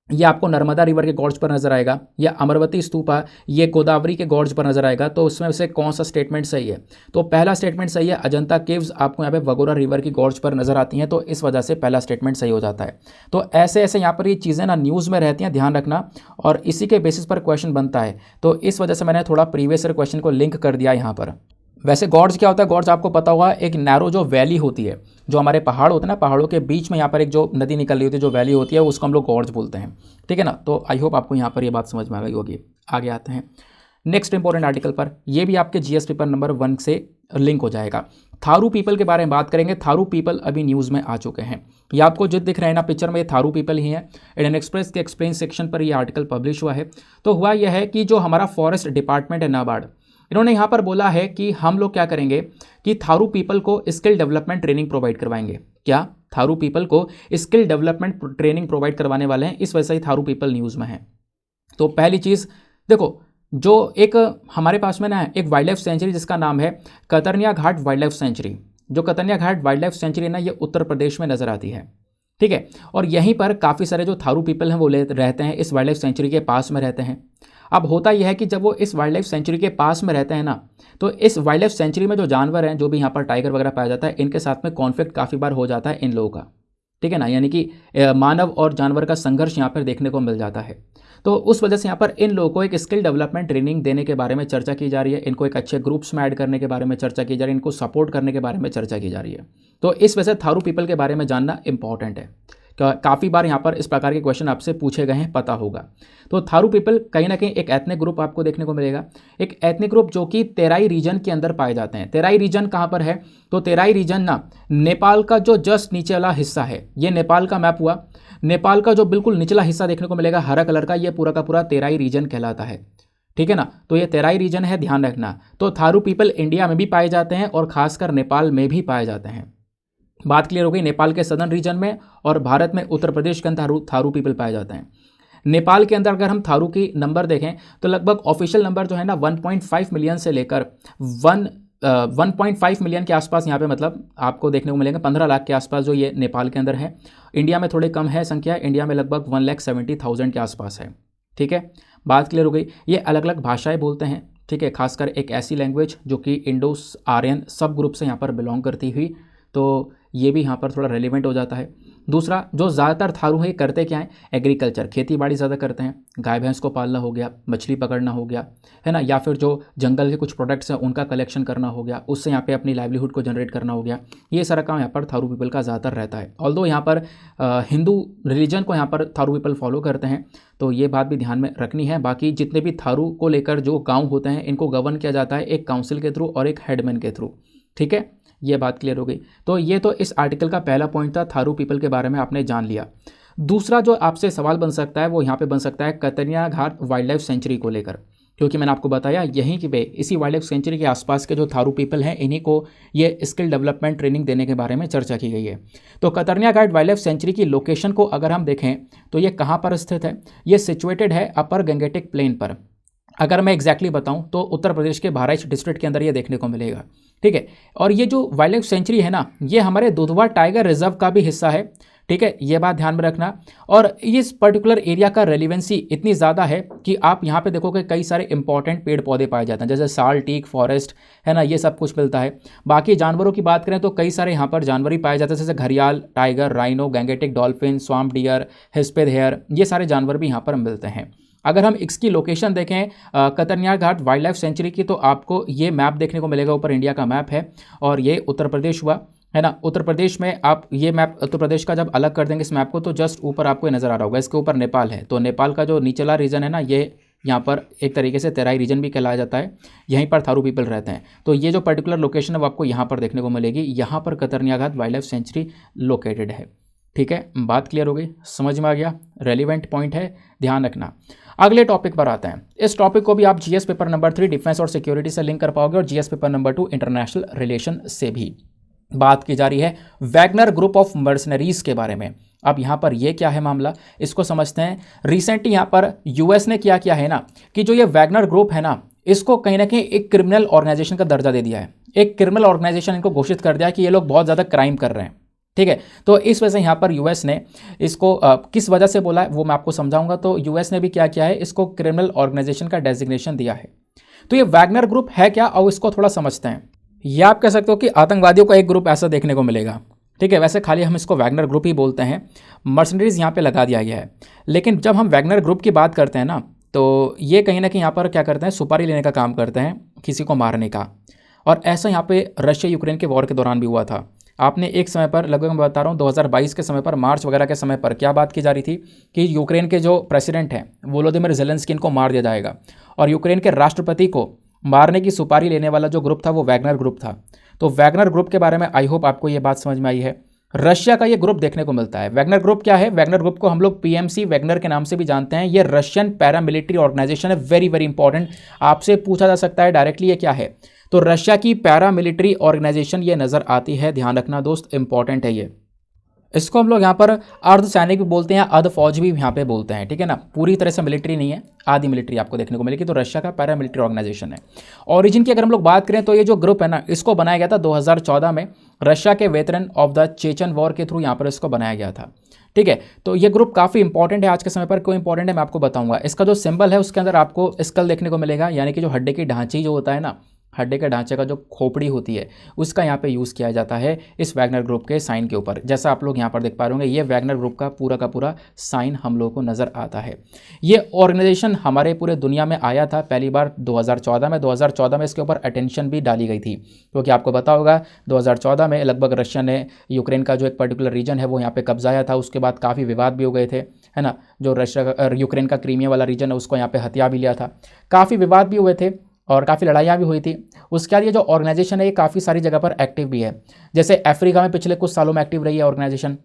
ये आपको नर्मदा रिवर के गॉर्ज पर नजर आएगा। या अमरवती स्तूपा ये गोदावरी के गॉर्ज पर नजर आएगा। तो उसमें से कौन सा स्टेटमेंट सही है। तो पहला स्टेटमेंट सही है, अजंता केव्स आपको यहाँ पे वगोरा रिवर की गॉर्ज पर नजर आती हैं, तो इस वजह से पहला स्टेटमेंट सही हो जाता है। तो ऐसे ऐसे यहाँ पर ये चीज़ें ना न्यूज़ में रहती हैं, ध्यान रखना, और इसी के बेसिस पर क्वेश्चन बनता है। तो इस वजह से मैंने थोड़ा प्रीवियस ईयर क्वेश्चन को लिंक कर दिया यहाँ पर। वैसे गॉर्ज क्या होता है, गॉर्ज आपको पता होगा एक नैरो जो वैली होती है, जो हमारे पहाड़ होते हैं ना, पहाड़ों के बीच में यहाँ पर एक जो नदी निकल रही होती है, जो वैली होती है, उसको हम लोग गॉर्ज बोलते हैं। ठीक है ना। तो आई होप आपको यहाँ पर ये बात समझ में आ गई होगी। आगे आते हैं नेक्स्ट इंपॉर्टेंट आर्टिकल पर। ये भी आपके जीएस पेपर नंबर 1 से लिंक हो जाएगा। थारू पीपल के बारे में बात करेंगे। थारू पीपल अभी न्यूज़ में आ चुके हैं। ये आपको जो दिख रहे हैं ना पिक्चर में, ये थारू पीपल ही है। इंडियन एक्सप्रेस के एक्सप्लेन सेक्शन पर ये आर्टिकल पब्लिश हुआ है। तो हुआ यह है कि जो हमारा फॉरेस्ट डिपार्टमेंट है नाबार्ड, इन्होंने यहाँ पर बोला है कि हम लोग क्या करेंगे कि थारू पीपल को स्किल डेवलपमेंट ट्रेनिंग प्रोवाइड करवाएंगे। क्या थारू पीपल को स्किल डेवलपमेंट ट्रेनिंग प्रोवाइड करवाने वाले हैं, इस वजह से ही थारू पीपल न्यूज़ में है। तो पहली चीज़ देखो, जो एक हमारे पास में ना है एक वाइल्ड लाइफ सेंचुरी जिसका नाम है कतरनिया घाट वाइल्ड लाइफ सेंचुरी। जो कतरनिया घाट वाइल्ड लाइफ सेंचुरी है ना, ये उत्तर प्रदेश में नज़र आती है। ठीक है, और यहीं पर काफ़ी सारे जो थारू पीपल हैं वो रहते हैं, इस वाइल्ड लाइफ सेंचुरी के पास में रहते हैं। अब होता यह है कि जब वो इस वाइल्ड लाइफ सेंचुरी के पास में रहते हैं ना, तो इस वाइल्ड लाइफ सेंचुरी में जो जानवर हैं, जो भी यहाँ पर टाइगर वगैरह पाया जाता है, इनके साथ में कॉन्फ्लिक्ट काफ़ी बार हो जाता है इन लोगों का। ठीक है ना, यानी कि मानव और जानवर का संघर्ष यहाँ पर देखने को मिल जाता है। तो उस वजह से यहाँ पर इन लोगों को एक स्किल डेवलपमेंट ट्रेनिंग देने के बारे में चर्चा की जा रही है। इनको एक अच्छे ग्रुप्स में ऐड करने के बारे में चर्चा की जा रही है। इनको सपोर्ट करने के बारे में चर्चा की जा रही है। तो इस वजह से थारू पीपल के बारे में जानना इंपॉर्टेंट है। काफ़ी बार यहाँ पर इस प्रकार के क्वेश्चन आपसे पूछे गए हैं, पता होगा। तो थारू पीपल कहीं ना कहीं एक एथनिक ग्रुप आपको देखने को मिलेगा। एक एथनिक ग्रुप जो कि तेराई रीजन के अंदर पाए जाते हैं। तेराई रीजन कहाँ पर है, तो तेराई रीजन ना नेपाल का जो जस्ट नीचे वाला हिस्सा है, ये नेपाल का मैप हुआ। नेपाल का जो बिल्कुल निचला हिस्सा देखने को मिलेगा हरा कलर का, ये पूरा का पूरा तेराई रीजन कहलाता है। ठीक है ना, तो ये तेराई रीजन है, ध्यान रखना। तो थारू पीपल इंडिया में भी पाए जाते हैं और खासकर नेपाल में भी पाए जाते हैं। बात क्लियर हो गई। नेपाल के सदर्न रीजन में और भारत में उत्तर प्रदेश के अंदर थारू पीपल पाए जाते हैं। नेपाल के अंदर अगर हम थारू की नंबर देखें तो लगभग ऑफिशियल नंबर जो है ना 1.5 मिलियन से लेकर 1.5 मिलियन के आसपास यहाँ पे मतलब आपको देखने को मिलेंगे। 15 लाख के आसपास जो ये नेपाल के अंदर है। इंडिया में थोड़े कम है संख्या, इंडिया में लगभग 1,70,000 के आसपास है। ठीक है, बात क्लियर हो गई। ये अलग अलग भाषाएं बोलते हैं। ठीक है, खासकर एक ऐसी लैंग्वेज जो कि इंडो आर्यन सब ग्रुप से यहाँ पर बिलोंग करती हुई, तो ये भी यहाँ पर थोड़ा रेलिवेंट हो जाता है। दूसरा, जो ज़्यादातर थारू हैं करते क्या हैं, एग्रीकल्चर, खेती बाड़ी ज़्यादा करते हैं। गाय भैंस को पालना हो गया, मछली पकड़ना हो गया, है ना, या फिर जो जंगल के कुछ प्रोडक्ट्स हैं उनका कलेक्शन करना हो गया, उससे यहाँ पे अपनी लाइवलीहुड को जनरेट करना हो गया। ये सारा काम यहाँ पर थारू पीपल का ज़्यादातर रहता है। ऑल्दो यहाँ पर हिंदू रिलीजन को यहाँ पर थारू पीपल फॉलो करते हैं, तो ये बात भी ध्यान में रखनी है। बाकी जितने भी थारू को लेकर जो गाँव होते हैं, इनको गवर्न किया जाता है एक काउंसिल के थ्रू और एक हेडमैन के थ्रू। ठीक है, ये बात क्लियर हो गई। तो ये तो इस आर्टिकल का पहला पॉइंट था, थारू पीपल के बारे में आपने जान लिया। दूसरा जो आपसे सवाल बन सकता है वो यहाँ पे बन सकता है कतरनिया घाट वाइल्ड लाइफ सेंचुरी को लेकर, क्योंकि मैंने आपको बताया यहीं की पे इसी वाइल्ड लाइफ सेंचुरी के आसपास के जो थारू पीपल हैं, इन्हीं को ये स्किल डेवलपमेंट ट्रेनिंग देने के बारे में चर्चा की गई है। तो कतरनिया घाट वाइल्ड लाइफ सेंचुरी की लोकेशन को अगर हम देखें तो ये कहाँ पर स्थित है, ये सिचुएटेड है अपर गंगेटिक प्लेन पर। अगर मैं एग्जैक्टली बताऊं तो उत्तर प्रदेश के बहराइच डिस्ट्रिक्ट के अंदर ये देखने को मिलेगा। ठीक है, और ये जो वाइल्ड लाइफ सेंचुरी है ना, ये हमारे दुधवा टाइगर रिजर्व का भी हिस्सा है। ठीक है, ये बात ध्यान में रखना। और इस पर्टिकुलर एरिया का रेलिवेंसी इतनी ज़्यादा है कि आप यहाँ पे देखोगे कई सारे इंपॉर्टेंट पेड़ पौधे पाए जाते हैं, जैसे साल, टीक, फॉरेस्ट, है ना, ये सब कुछ मिलता है। बाकी जानवरों की बात करें तो कई सारे यहाँ पर जानवर ही पाए जाते हैं, जैसे घड़ियाल, tiger, rhino, Gangetic dolphin, swamp deer, hispid hare, ये सारे जानवर भी यहाँ पर मिलते हैं। अगर हम इसकी लोकेशन देखें कतरनिया घाट वाइल्ड लाइफ सेंचुरी की, तो आपको ये मैप देखने को मिलेगा, ऊपर इंडिया का मैप है और ये उत्तर प्रदेश हुआ, है ना। उत्तर प्रदेश में आप ये मैप उत्तर प्रदेश का जब अलग कर देंगे इस मैप को, तो जस्ट ऊपर आपको नज़र आ रहा होगा, इसके ऊपर नेपाल है। तो नेपाल का जो निचला रीजन है ना, यहाँ पर एक तरीके से तेराई रीजन भी कहलाया जाता है, यहीं पर थारू पीपल रहते हैं। तो ये जो पर्टिकुलर लोकेशन है वो आपको यहाँ पर देखने को मिलेगी, यहाँ पर कतरनिया घाट वाइल्ड लाइफ सेंचुरी लोकेटेड है। ठीक है, बात क्लियर हो गई, समझ में आ गया, रेलिवेंट पॉइंट है, ध्यान रखना। अगले टॉपिक पर आते हैं। इस टॉपिक को भी आप जीएस पेपर नंबर 3 डिफेंस और सिक्योरिटी से लिंक कर पाओगे और GS paper number 2 international relation से भी। बात की जा रही है वैगनर ग्रुप ऑफ मर्सनरीज के बारे में। अब यहाँ पर ये क्या है मामला, इसको समझते हैं। रिसेंटली यहाँ पर यूएस ने क्या किया है ना कि जो ये वैगनर ग्रुप है ना, इसको कहीं ना कहीं एक क्रिमिनल ऑर्गेनाइजेशन का दर्जा दे दिया है। एक क्रिमिनल ऑर्गेनाइजेशन इनको घोषित कर दिया कि ये लोग बहुत ज़्यादा क्राइम कर रहे हैं। ठीक है, तो इस वजह से यहाँ पर यूएस ने इसको किस वजह से बोला है वो मैं आपको समझाऊंगा। तो यूएस ने भी क्या किया है, इसको क्रिमिनल ऑर्गेनाइजेशन का डेजिग्नेशन दिया है। तो ये वैगनर ग्रुप है क्या, और इसको थोड़ा समझते हैं। ये आप कह सकते हो कि आतंकवादियों का एक ग्रुप ऐसा देखने को मिलेगा। ठीक है, वैसे खाली हम इसको वैगनर ग्रुप ही बोलते हैं, मर्सनरीज यहाँ पे लगा दिया गया है। लेकिन जब हम वैगनर ग्रुप की बात करते हैं ना, तो ये कहीं ना कहीं यहाँ पर क्या करते हैं, सुपारी लेने का काम करते हैं, किसी को मारने का। और ऐसा यहाँ पे रशिया यूक्रेन के वॉर के दौरान भी हुआ था। आपने एक समय पर, लगभग मैं बता रहा हूँ 2022 के समय पर, मार्च वगैरह के समय पर क्या बात की जा रही थी कि यूक्रेन के जो प्रेसिडेंट हैं वोलोदिमीर ज़ेलेंस्की, इनको मार दिया जाएगा। और यूक्रेन के राष्ट्रपति को मारने की सुपारी लेने वाला जो ग्रुप था वो वैगनर ग्रुप था। तो वैगनर ग्रुप के बारे में आई होप आपको ये बात समझ में आई है। रशिया का ये ग्रुप देखने को मिलता है। वैगनर ग्रुप क्या है, वैगनर ग्रुप को हम लोग पीएमसी वैगनर के नाम से भी जानते हैं। ये रशियन पैरामिलिट्री ऑर्गेनाइजेशन है, वेरी वेरी इंपॉर्टेंट। आपसे पूछा जा सकता है डायरेक्टली ये क्या है, तो रशिया की पैरामिलिट्री ऑर्गेनाइजेशन ये नज़र आती है, ध्यान रखना दोस्त, इंपॉर्टेंट है ये। इसको हम लोग यहाँ पर अर्धसैनिक भी बोलते हैं, अर्ध फौज भी यहाँ पे बोलते हैं। ठीक है ना, पूरी तरह से मिलिट्री नहीं है, आधी मिलिट्री आपको देखने को मिलेगी। तो रशिया का पैरामिलिट्री ऑर्गेनाइजेशन है। ओरिजिन की अगर हम लोग बात करें तो ये जो ग्रुप है ना, इसको बनाया गया था 2014 में, रशिया के veteran of the Chechen war के थ्रू यहाँ पर इसको बनाया गया था। ठीक है, तो ये ग्रुप काफ़ी इंपॉर्टेंट है आज के समय पर। क्यों इंपॉर्टेंट है मैं आपको बताऊंगा। इसका जो सिंबल है उसके अंदर आपको स्कल देखने को मिलेगा, यानी कि जो हड्डी की ढांची जो होता है ना, हड्डी के ढांचे का जो खोपड़ी होती है उसका यहाँ पे यूज़ किया जाता है इस वैगनर ग्रुप के साइन के ऊपर। जैसा आप लोग यहाँ पर देख पा रहे होंगे, ये वैगनर ग्रुप का पूरा साइन हम लोगों को नज़र आता है। ये ऑर्गेनाइजेशन हमारे पूरे दुनिया में आया था पहली बार 2014 में। 2014 में इसके ऊपर अटेंशन भी डाली गई थी, क्योंकि आपको पता होगा 2014 में लगभग रशिया ने यूक्रेन का जो एक पर्टिकुलर रीजन है वो यहाँ पर कब्जाया था। उसके बाद काफ़ी विवाद भी हो गए थे, है ना। जो रशिया यूक्रेन का क्रीमिया वाला रीजन है उसको यहाँ पर हथिया भी लिया था, काफ़ी विवाद भी हुए थे और काफ़ी लड़ाइयाँ भी हुई थी। उसके बाद ये जो ऑर्गेनाइजेशन है ये काफ़ी सारी जगह पर एक्टिव भी है, जैसे अफ्रीका में पिछले कुछ सालों में एक्टिव रही है ऑर्गेनाइजेशन।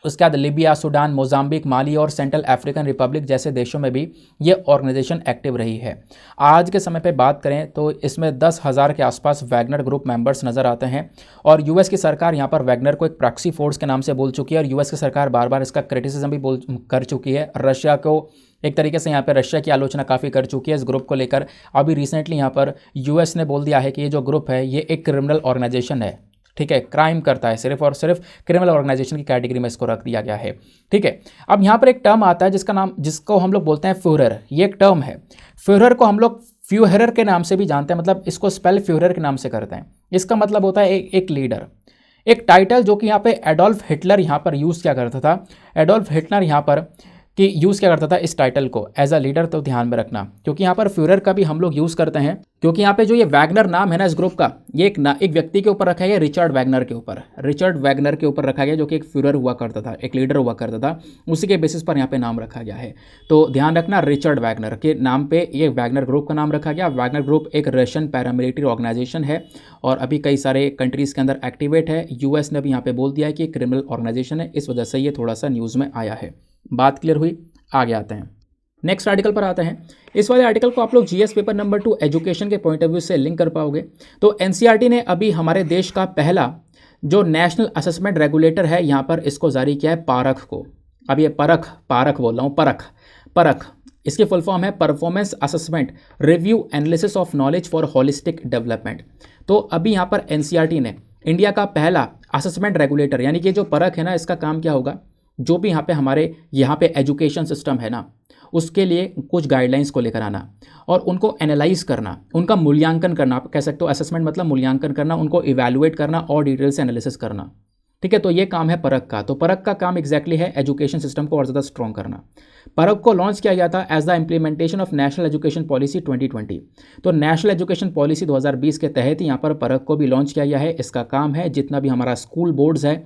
उसके बाद लिबिया, सूडान, मोजाम्बिक, माली और सेंट्रल अफ्रीकन रिपब्लिक जैसे देशों में भी ये ऑर्गेनाइजेशन एक्टिव रही है। आज के समय पे बात करें तो इसमें 10,000 के आसपास वैगनर ग्रुप मेंबर्स नज़र आते हैं। और यूएस की सरकार यहाँ पर वैगनर को एक प्रॉक्सी फोर्स के नाम से बोल चुकी है, और यूएस की सरकार बार बार इसका क्रिटिसिज्म भी कर चुकी है। रशिया को एक तरीके से यहाँ पर रशिया की आलोचना काफ़ी कर चुकी है इस ग्रुप को लेकर। अभी रिसेंटली यहाँ पर यूएस ने बोल दिया है कि ये जो ग्रुप है ये एक क्रिमिनल ऑर्गेनाइजेशन है। ठीक है, क्राइम करता है, सिर्फ और सिर्फ क्रिमिनल ऑर्गेनाइजेशन की कैटेगरी में इसको रख दिया गया है। ठीक है, अब यहाँ पर एक टर्म आता है जिसको हम लोग बोलते हैं फ्यूहरर। ये एक टर्म है, फ्यूहरर को हम लोग फ्यूहरर के नाम से भी जानते हैं, मतलब इसको स्पेल फ्यूहरर के नाम से करते हैं। इसका मतलब होता है एक लीडर, एक टाइटल जो कि यहाँ पे एडोल्फ हिटलर यहाँ पर यूज़ किया करता था। एडोल्फ हिटलर यहाँ पर कि यूज़ क्या करता था इस टाइटल को एज अ लीडर, तो ध्यान में रखना, क्योंकि यहाँ पर फ्यूहरर का भी हम लोग यूज़ करते हैं। क्योंकि यहाँ पे जो ये वैगनर नाम है ना इस ग्रुप का, ये एक व्यक्ति के ऊपर रखा गया, रिचर्ड वैगनर के ऊपर, रिचर्ड वैगनर के ऊपर रखा गया, जो कि एक फ्यूहरर हुआ करता था, एक लीडर हुआ करता था। उसी के बेसिस पर यहाँ पे नाम रखा गया है। तो ध्यान रखना, रिचर्ड वैगनर के नाम पे ये वैगनर ग्रुप का नाम रखा गया। वैगनर ग्रुप एक रशियन पैरामिलिट्री ऑर्गेनाइजेशन है और अभी कई सारे कंट्रीज़ के अंदर एक्टिवेट है। यूएस ने भी यहाँ पे बोल दिया है कि क्रिमिनल ऑर्गेनाइजेशन है, इस वजह से ये थोड़ा सा न्यूज़ में आया है। बात क्लियर हुई, आगे आते हैं, नेक्स्ट आर्टिकल पर आते हैं। इस वाले आर्टिकल को आप लोग जीएस पेपर नंबर 2 एजुकेशन के पॉइंट ऑफ व्यू से लिंक कर पाओगे। तो एनसीईआरटी ने अभी हमारे देश का पहला जो नेशनल असेसमेंट रेगुलेटर है यहाँ पर इसको जारी किया है, पारख को। अब ये पारख बोल रहा हूँ, परख इसकी फुल फॉर्म है performance assessment review analysis of knowledge for holistic development. तो अभी यहाँ पर एनसीईआरटी ने इंडिया का पहला असेसमेंट रेगुलेटर, यानी कि जो परख है ना, इसका काम क्या होगा, जो भी यहाँ पे हमारे यहाँ पे एजुकेशन सिस्टम है ना, उसके लिए कुछ गाइडलाइंस को लेकर आना और उनको एनालाइज करना, उनका मूल्यांकन करना। आप कह सकते हो असेसमेंट मतलब मूल्यांकन करना, उनको इवैल्यूएट करना और डिटेल से एनालिसिस करना। ठीक है, तो ये काम है परख का। तो परख का काम एग्जैक्टली है एजुकेशन सिस्टम को और ज़्यादा स्ट्रॉन्ग करना। परख को लॉन्च किया गया था as the implementation of national education policy 2020। तो नेशनल एजुकेशन पॉलिसी 2020 के तहत यहाँ पर परख को भी लॉन्च किया गया है। इसका काम है जितना भी हमारा स्कूल बोर्ड्स है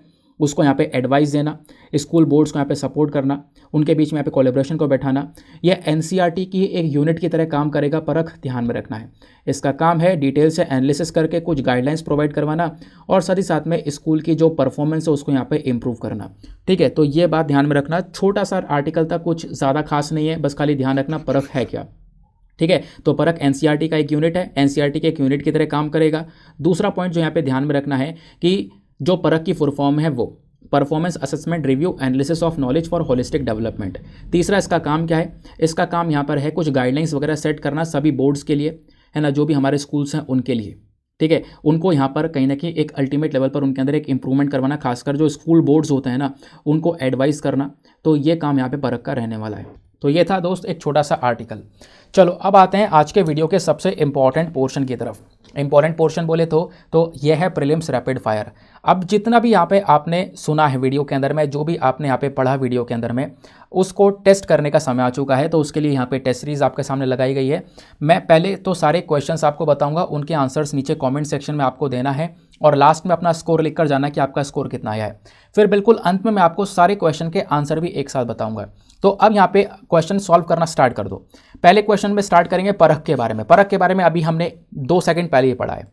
उसको यहाँ पे एडवाइस देना, स्कूल बोर्ड्स को यहाँ पे सपोर्ट करना, उनके बीच में यहाँ पे कोलेब्रेशन को बैठाना। यह एनसीईआरटी की एक यूनिट की तरह काम करेगा, परख ध्यान में रखना है। इसका काम है डिटेल से एनालिसिस करके कुछ गाइडलाइंस प्रोवाइड करवाना और साथ ही साथ में स्कूल की जो परफॉर्मेंस है उसको यहाँ पे इम्प्रूव करना। ठीक है, तो ये बात ध्यान में रखना। छोटा सा आर्टिकल था, कुछ ज़्यादा खास नहीं है, बस खाली ध्यान रखना परख है क्या। ठीक है, तो परख एनसीईआरटी का एक यूनिट है, एनसीईआरटी के एक यूनिट की तरह काम करेगा। दूसरा पॉइंट जो यहाँ पे ध्यान में रखना है कि जो परख की फुल फॉर्म है वो performance assessment review analysis of knowledge for holistic development. तीसरा इसका काम क्या है, इसका काम यहाँ पर है कुछ गाइडलाइंस वगैरह सेट करना सभी बोर्ड्स के लिए, है ना, जो भी हमारे स्कूल्स हैं उनके लिए। ठीक है, उनको यहाँ पर कहीं ना कहीं एक अल्टीमेट लेवल पर उनके अंदर एक इंप्रूवमेंट करवाना, खासकर जो स्कूल बोर्ड्स होते हैं ना उनको एडवाइस करना। तो ये काम यहाँ पे परख का रहने वाला है। तो ये था दोस्त एक छोटा सा आर्टिकल। चलो अब आते हैं आज के वीडियो के सबसे इंपॉर्टेंट पोर्शन की तरफ। इंपॉर्टेंट पोर्शन बोले तो यह है प्रीलिम्स रैपिड फायर। अब जितना भी यहाँ पे आपने सुना है वीडियो के अंदर में, जो भी आपने यहाँ पे पढ़ा वीडियो के अंदर में, उसको टेस्ट करने का समय आ चुका है। तो उसके लिए यहाँ पे टेस्ट सीरीज आपके सामने लगाई गई है। मैं पहले तो सारे क्वेश्चंस आपको बताऊंगा, उनके आंसर्स नीचे कमेंट सेक्शन में आपको देना है और लास्ट में अपना स्कोर लिखकर जाना कि आपका स्कोर कितना आया है। फिर बिल्कुल अंत में मैं आपको सारे क्वेश्चन के आंसर भी एक साथ बताऊंगा। तो अब यहाँ पे क्वेश्चन सॉल्व करना स्टार्ट कर दो। पहले क्वेश्चन में स्टार्ट करेंगे परख के बारे में। परख के बारे में अभी हमने 2 सेकंड पहले ही पढ़ा है।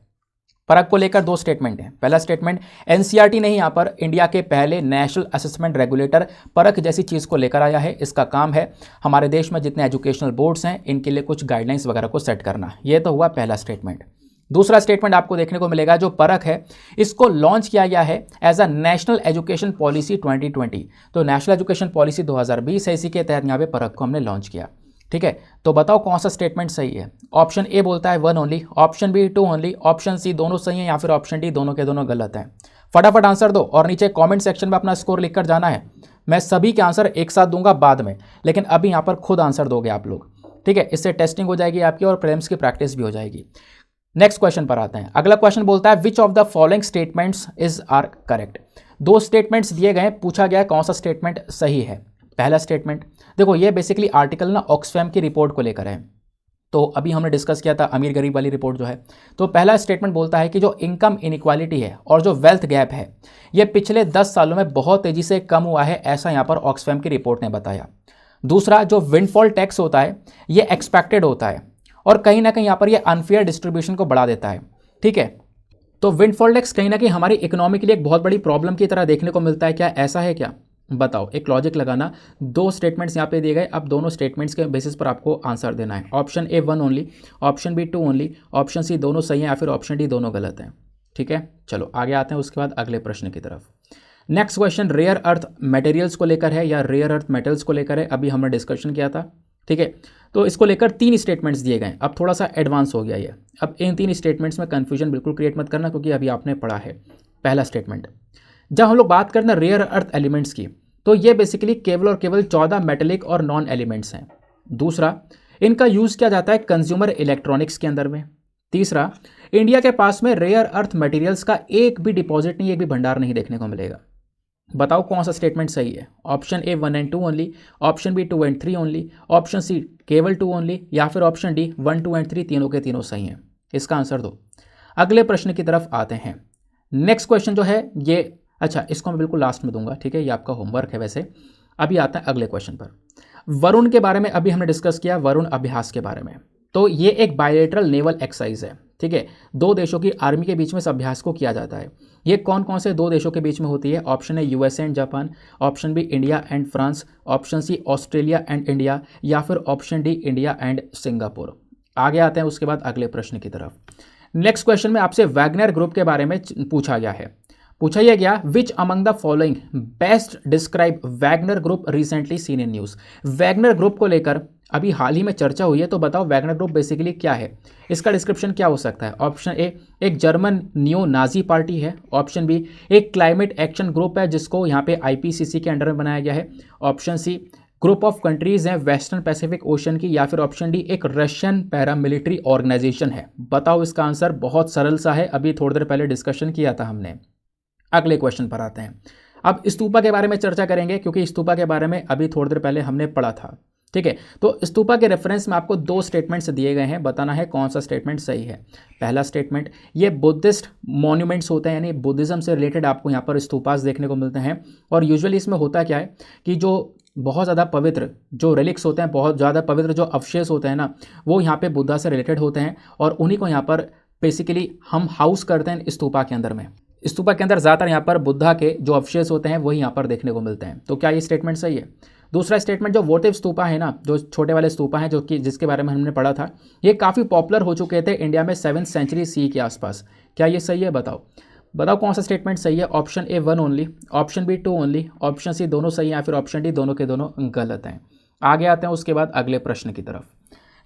परख को लेकर 2 स्टेटमेंट हैं। पहला स्टेटमेंट, एनसीईआरटी नहीं यहाँ पर इंडिया के पहले नेशनल असेसमेंट रेगुलेटर परख जैसी चीज़ को लेकर आया है। इसका काम है हमारे देश में जितने एजुकेशनल बोर्ड्स हैं इनके लिए कुछ गाइडलाइंस वगैरह को सेट करना। ये तो हुआ पहला स्टेटमेंट। दूसरा स्टेटमेंट आपको देखने को मिलेगा, जो परख है इसको लॉन्च किया गया है as a national education policy 2020। तो नेशनल एजुकेशन पॉलिसी 2020 है, इसी के तहत यहाँ पे परख को हमने लॉन्च किया। ठीक है, तो बताओ कौन सा स्टेटमेंट सही है। ऑप्शन ए बोलता है 1 only, option B 2 only, option C दोनों सही है या फिर ऑप्शन डी दोनों के दोनों गलत हैं। फटाफट आंसर दो और नीचे कमेंट सेक्शन में अपना स्कोर लिखकर जाना है। मैं सभी के आंसर एक साथ दूंगा बाद में, लेकिन अभी यहाँ पर खुद आंसर दोगे आप लोग। ठीक है, इससे टेस्टिंग हो जाएगी आपकी और प्रीलिम्स की प्रैक्टिस भी हो जाएगी। नेक्स्ट क्वेश्चन पर आते हैं। अगला क्वेश्चन बोलता है which of the following statements is are correct. 2 statements दिए गए, पूछा गया कौन सा स्टेटमेंट सही है। पहला स्टेटमेंट देखो, ये बेसिकली आर्टिकल ना ऑक्सफैम की रिपोर्ट को लेकर है। तो अभी हमने डिस्कस किया था अमीर गरीब वाली रिपोर्ट जो है। तो पहला स्टेटमेंट बोलता है कि जो इनकम इनइक्वालिटी है और जो वेल्थ गैप है ये पिछले 10 सालों में बहुत तेजी से कम हुआ है, ऐसा यहाँ पर ऑक्सफैम की रिपोर्ट ने बताया। दूसरा, जो विंडफॉल टैक्स होता है ये एक्सपेक्टेड होता है और कहीं ना कहीं यहाँ पर ये अनफेयर डिस्ट्रीब्यूशन को बढ़ा देता है। ठीक है, तो विंडफॉल टैक्स कहीं ना कहीं हमारी इकोनॉमी के लिए एक बहुत बड़ी प्रॉब्लम की तरह देखने को मिलता है। क्या ऐसा है क्या, बताओ। एक लॉजिक लगाना। 2 स्टेटमेंट्स यहाँ पे दिए गए, अब दोनों स्टेटमेंट्स के बेसिस पर आपको आंसर देना है। Option A 1 only, option B 2 only, option C दोनों सही हैं या फिर ऑप्शन डी दोनों गलत हैं। ठीक है, चलो आगे आते हैं उसके बाद अगले प्रश्न की तरफ। Next question rare earth materials को लेकर है या रेयर अर्थ मेटल्स को लेकर है। अभी हमने डिस्कशन किया था। ठीक है, तो इसको लेकर 3 स्टेटमेंट्स दिए गए। अब थोड़ा सा एडवांस हो गया ये। अब इन 3 स्टेटमेंट्स में कन्फ्यूजन बिल्कुल क्रिएट मत करना, क्योंकि अभी आपने पढ़ा है। पहला स्टेटमेंट, जब हम लोग बात करना रेयर अर्थ एलिमेंट्स की, तो ये बेसिकली केवल और केवल 14 मेटेलिक और नॉन एलिमेंट्स हैं। दूसरा, इनका यूज़ किया जाता है कंज्यूमर इलेक्ट्रॉनिक्स के अंदर में। तीसरा, इंडिया के पास में रेयर अर्थ मटेरियल्स का एक भी डिपॉजिट नहीं, एक भी भंडार नहीं देखने को मिलेगा। बताओ कौन सा स्टेटमेंट सही है। Option A 1 and 2 only, option B 2 and 3 only, option C केवल 2 ओनली या फिर ऑप्शन डी 1, 2 एंड 3 तीनों के तीनों सही हैं। इसका आंसर दो। अगले प्रश्न की तरफ आते हैं। नेक्स्ट क्वेश्चन जो है ये, अच्छा इसको मैं बिल्कुल लास्ट में दूंगा। ठीक है, ये आपका होमवर्क है वैसे। अभी आता है अगले क्वेश्चन पर। वरुण के बारे में अभी हमने डिस्कस किया, वरुण अभ्यास के बारे में। तो ये एक बायलैटरल नेवल एक्सरसाइज है। ठीक है, 2 देशों की आर्मी के बीच में इस अभ्यास को किया जाता है। ये कौन कौन से 2 देशों के बीच में होती है। ऑप्शन है USA and Japan, option B India and France, option C Australia and India या फिर option D India and Singapore. आगे आते हैं उसके बाद अगले प्रश्न की तरफ। नेक्स्ट क्वेश्चन में आपसे वैगनर ग्रुप के बारे में पूछा गया है। पूछा यह गया, which among the following best describe Wagner group recently seen in news. Wagner group को लेकर अभी हाल ही में चर्चा हुई है, तो बताओ वैगनर ग्रुप बेसिकली क्या है, इसका डिस्क्रिप्शन क्या हो सकता है। ऑप्शन ए एक जर्मन नियो नाजी पार्टी है, ऑप्शन बी एक क्लाइमेट एक्शन ग्रुप है जिसको यहाँ पे आईपीसीसी के अंडर में बनाया गया है, option C group of countries हैं वेस्टर्न पैसिफिक ओशन की, या फिर ऑप्शन डी एक रशियन पैरामिलिट्री ऑर्गेनाइजेशन है। बताओ इसका आंसर। बहुत सरल सा है, अभी थोड़ी देर पहले डिस्कशन किया था हमने। अगले क्वेश्चन पर आते हैं। अब स्तूपा के बारे में चर्चा करेंगे, क्योंकि स्तूपा के बारे में अभी थोड़ी देर पहले हमने पढ़ा था। ठीक है। तो स्तूपा के रेफरेंस में आपको दो स्टेटमेंट्स दिए गए हैं, बताना है कौन सा स्टेटमेंट सही है। पहला स्टेटमेंट, ये बुद्धिस्ट मॉन्यूमेंट्स होते हैं, यानी बुद्धिज़्म से रिलेटेड आपको यहाँ पर स्तूपास देखने को मिलते हैं। और यूजुअली इसमें होता क्या है कि जो बहुत ज़्यादा पवित्र जो रिलिक्स होते हैं, बहुत ज़्यादा पवित्र जो अवशेष होते हैं ना, वो यहाँ पे बुद्धा से रिलेटेड होते हैं और उन्हीं को यहाँ पर बेसिकली हम हाउस करते हैं स्तूपा के अंदर में। स्तूपा के अंदर ज़्यादातर यहाँ पर बुद्धा के जो अवशेष होते हैं वही यहाँ पर देखने को मिलते हैं। तो क्या ये स्टेटमेंट सही है? दूसरा स्टेटमेंट, जो वोटिव स्तूपा है ना, जो छोटे वाले स्तूपा हैं जो कि जिसके बारे में हमने पढ़ा था, ये काफ़ी पॉपुलर हो चुके थे इंडिया में 7th सेंचुरी सी के आसपास। क्या ये सही है? बताओ कौन सा स्टेटमेंट सही है। Option A 1 only, option B 2 only, option C दोनों सही हैं या फिर ऑप्शन डी दोनों के दोनों गलत हैं। आगे आते हैं उसके बाद अगले प्रश्न की तरफ।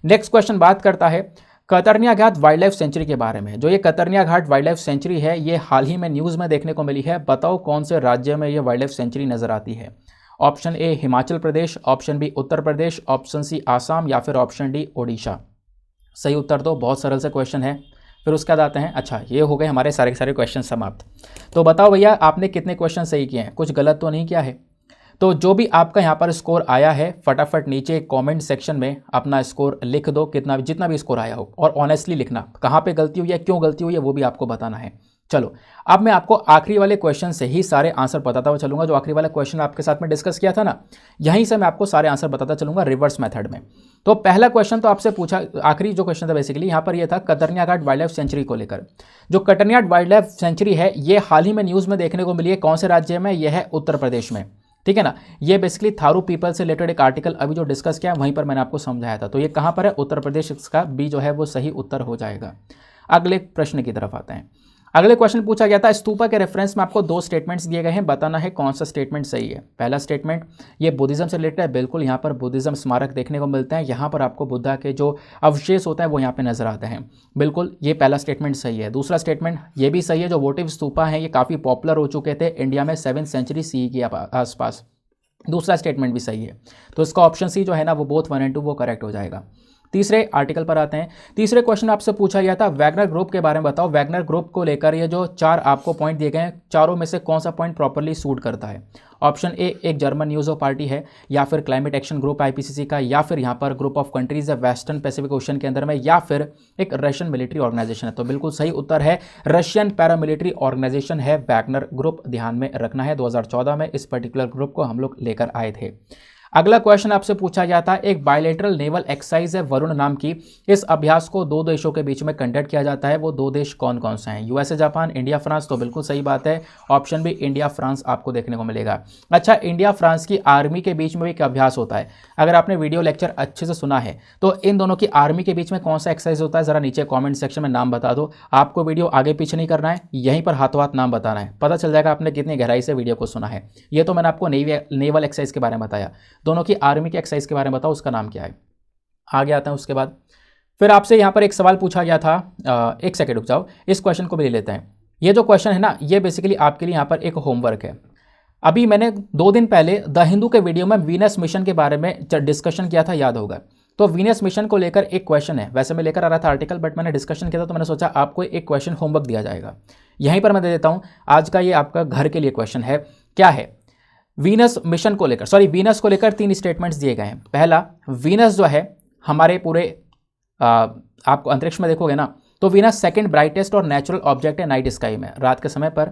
नेक्स्ट क्वेश्चन बात करता है कतरनिया घाट वाइल्ड लाइफ सेंचुरी के बारे में। जो ये कतरनिया घाट वाइल्ड लाइफ सेंचुरी है, ये हाल ही में न्यूज़ में देखने को मिली है। बताओ कौन से राज्य में ये वाइल्ड लाइफ सेंचुरी नज़र आती है। Option A Himachal Pradesh, option B Uttar Pradesh, option C Assam या फिर ऑप्शन डी ओडिशा। सही उत्तर दो, बहुत सरल से क्वेश्चन है। फिर उसके बाद आते हैं, अच्छा ये हो गए हमारे सारे के सारे क्वेश्चन समाप्त। तो बताओ भैया आपने कितने क्वेश्चन सही किए हैं, कुछ गलत तो नहीं किया है। तो जो भी आपका यहाँ पर स्कोर आया है, फटाफट नीचे कमेंट सेक्शन में अपना स्कोर लिख दो, कितना भी जितना भी स्कोर आया हो, और ऑनेस्टली लिखना, कहाँ पे गलती हुई है, क्यों गलती हुई है, वो भी आपको बताना है। चलो अब मैं आपको आखिरी वाले क्वेश्चन से ही सारे आंसर बताता हुआ चलूंगा। जो आखिरी वाला क्वेश्चन आपके साथ में डिस्कस किया था ना, यहीं से मैं आपको सारे आंसर बताता चलूंगा रिवर्स मेथड में। तो पहला क्वेश्चन तो आपसे पूछा, आखिरी जो क्वेश्चन था बेसिकली यहाँ पर ये था कतरनिया घाट वाइल्ड लाइफ सेंचुरी को लेकर। जो कतरनिया वाइल्ड लाइफ सेंचुरी है, ये हाल ही में न्यूज़ में देखने को मिली है। कौन से राज्य में? यह है उत्तर प्रदेश में, ठीक है ना। ये बेसिकली थारू पीपल से रिलेटेड एक आर्टिकल अभी जो डिस्कस किया वहीं पर मैंने आपको समझाया था। तो ये कहाँ पर है? उत्तर प्रदेश। इसका बी जो है वो सही उत्तर हो जाएगा। अगले प्रश्न की तरफ आते हैं। अगले क्वेश्चन पूछा गया था स्तूपा के रेफरेंस में आपको दो स्टेटमेंट्स दिए गए हैं, बताना है कौन सा स्टेटमेंट सही है। पहला स्टेटमेंट, ये बुद्धिज़्म से रिलेटेड है, बिल्कुल यहाँ पर बुद्धिज़्म स्मारक देखने को मिलते हैं। यहाँ पर आपको बुद्धा के जो अवशेष होते हैं वो यहाँ पे नजर आते हैं, बिल्कुल ये पहला स्टेटमेंट सही है। दूसरा स्टेटमेंट ये भी सही है, जो वोटिव स्तूपा हैं ये काफ़ी पॉपुलर हो चुके थे इंडिया में 7th सेंचुरी सी के आसपास। दूसरा स्टेटमेंट भी सही है। तो इसका ऑप्शन सी जो है ना वो बोथ 1 और 2 वो करेक्ट हो जाएगा। तीसरे आर्टिकल पर आते हैं। तीसरे क्वेश्चन आपसे पूछा गया था वैगनर ग्रुप के बारे में बताओ। वैगनर ग्रुप को लेकर ये जो 4 आपको पॉइंट दिए गए हैं, चारों में से कौन सा पॉइंट प्रॉपर्ली सूट करता है। ऑप्शन ए एक जर्मन न्यूज़ो पार्टी है, या फिर क्लाइमेट एक्शन ग्रुप आईपीसीसी का, या फिर यहाँ पर ग्रुप ऑफ कंट्रीज है वेस्टर्न पैसिफिक ओशन के अंदर में, या फिर एक रशियन मिलिट्री ऑर्गेनाइजेशन है। तो बिल्कुल सही उत्तर है रशियन पैरामिलिट्री ऑर्गेनाइजेशन है वैगनर ग्रुप। ध्यान में रखना है 2014 में इस पर्टिकुलर ग्रुप को हम लोग लेकर आए थे। अगला क्वेश्चन आपसे पूछा गया था एक बायलैटरल नेवल एक्सरसाइज है वरुण नाम की। इस अभ्यास को 2 देशों के बीच में कंडक्ट किया जाता है। वो 2 देश कौन कौन से हैं? USA Japan, India France. तो बिल्कुल सही बात है, ऑप्शन भी इंडिया फ्रांस आपको देखने को मिलेगा। अच्छा, इंडिया फ्रांस की आर्मी के बीच में भी एक अभ्यास होता है। अगर आपने वीडियो लेक्चर अच्छे से सुना है तो इन दोनों की आर्मी के बीच में कौन सा एक्सरसाइज होता है, जरा नीचे कॉमेंट सेक्शन में नाम बता दो। आपको वीडियो आगे पीछे नहीं करना है, यहीं पर हाथों हाथ नाम बताना है, पता चल जाएगा आपने कितनी गहराई से वीडियो को सुना है। ये तो मैंने आपको नेवल एक्सरसाइज के बारे में बताया, दोनों की आर्मी के एक्सरसाइज के बारे में बताओ उसका नाम क्या है। आगे आते हैं उसके बाद फिर आपसे यहां पर एक सवाल पूछा गया था, एक सेकंड रुक जाओ, इस क्वेश्चन को भी ले लेते हैं। ये जो क्वेश्चन है ना, ये बेसिकली आपके लिए यहां पर एक होमवर्क है। अभी मैंने 2 दिन पहले द हिंदू के वीडियो में वीनस मिशन के बारे में डिस्कशन किया था, याद होगा। तो वीनस मिशन को लेकर एक क्वेश्चन है, वैसे मैं लेकर आ रहा था आर्टिकल, बट मैंने डिस्कशन किया था तो मैंने सोचा आपको एक क्वेश्चन होमवर्क दिया जाएगा। यहीं पर मैं दे देता हूं, आज का ये आपका घर के लिए क्वेश्चन है। क्या है? वीनस मिशन को लेकर, सॉरी वीनस को लेकर 3 स्टेटमेंट्स दिए गए हैं। पहला, वीनस जो है हमारे पूरे आपको अंतरिक्ष में देखोगे ना, तो वीनस सेकंड ब्राइटेस्ट और नेचुरल ऑब्जेक्ट है नाइट स्काई में, रात के समय पर।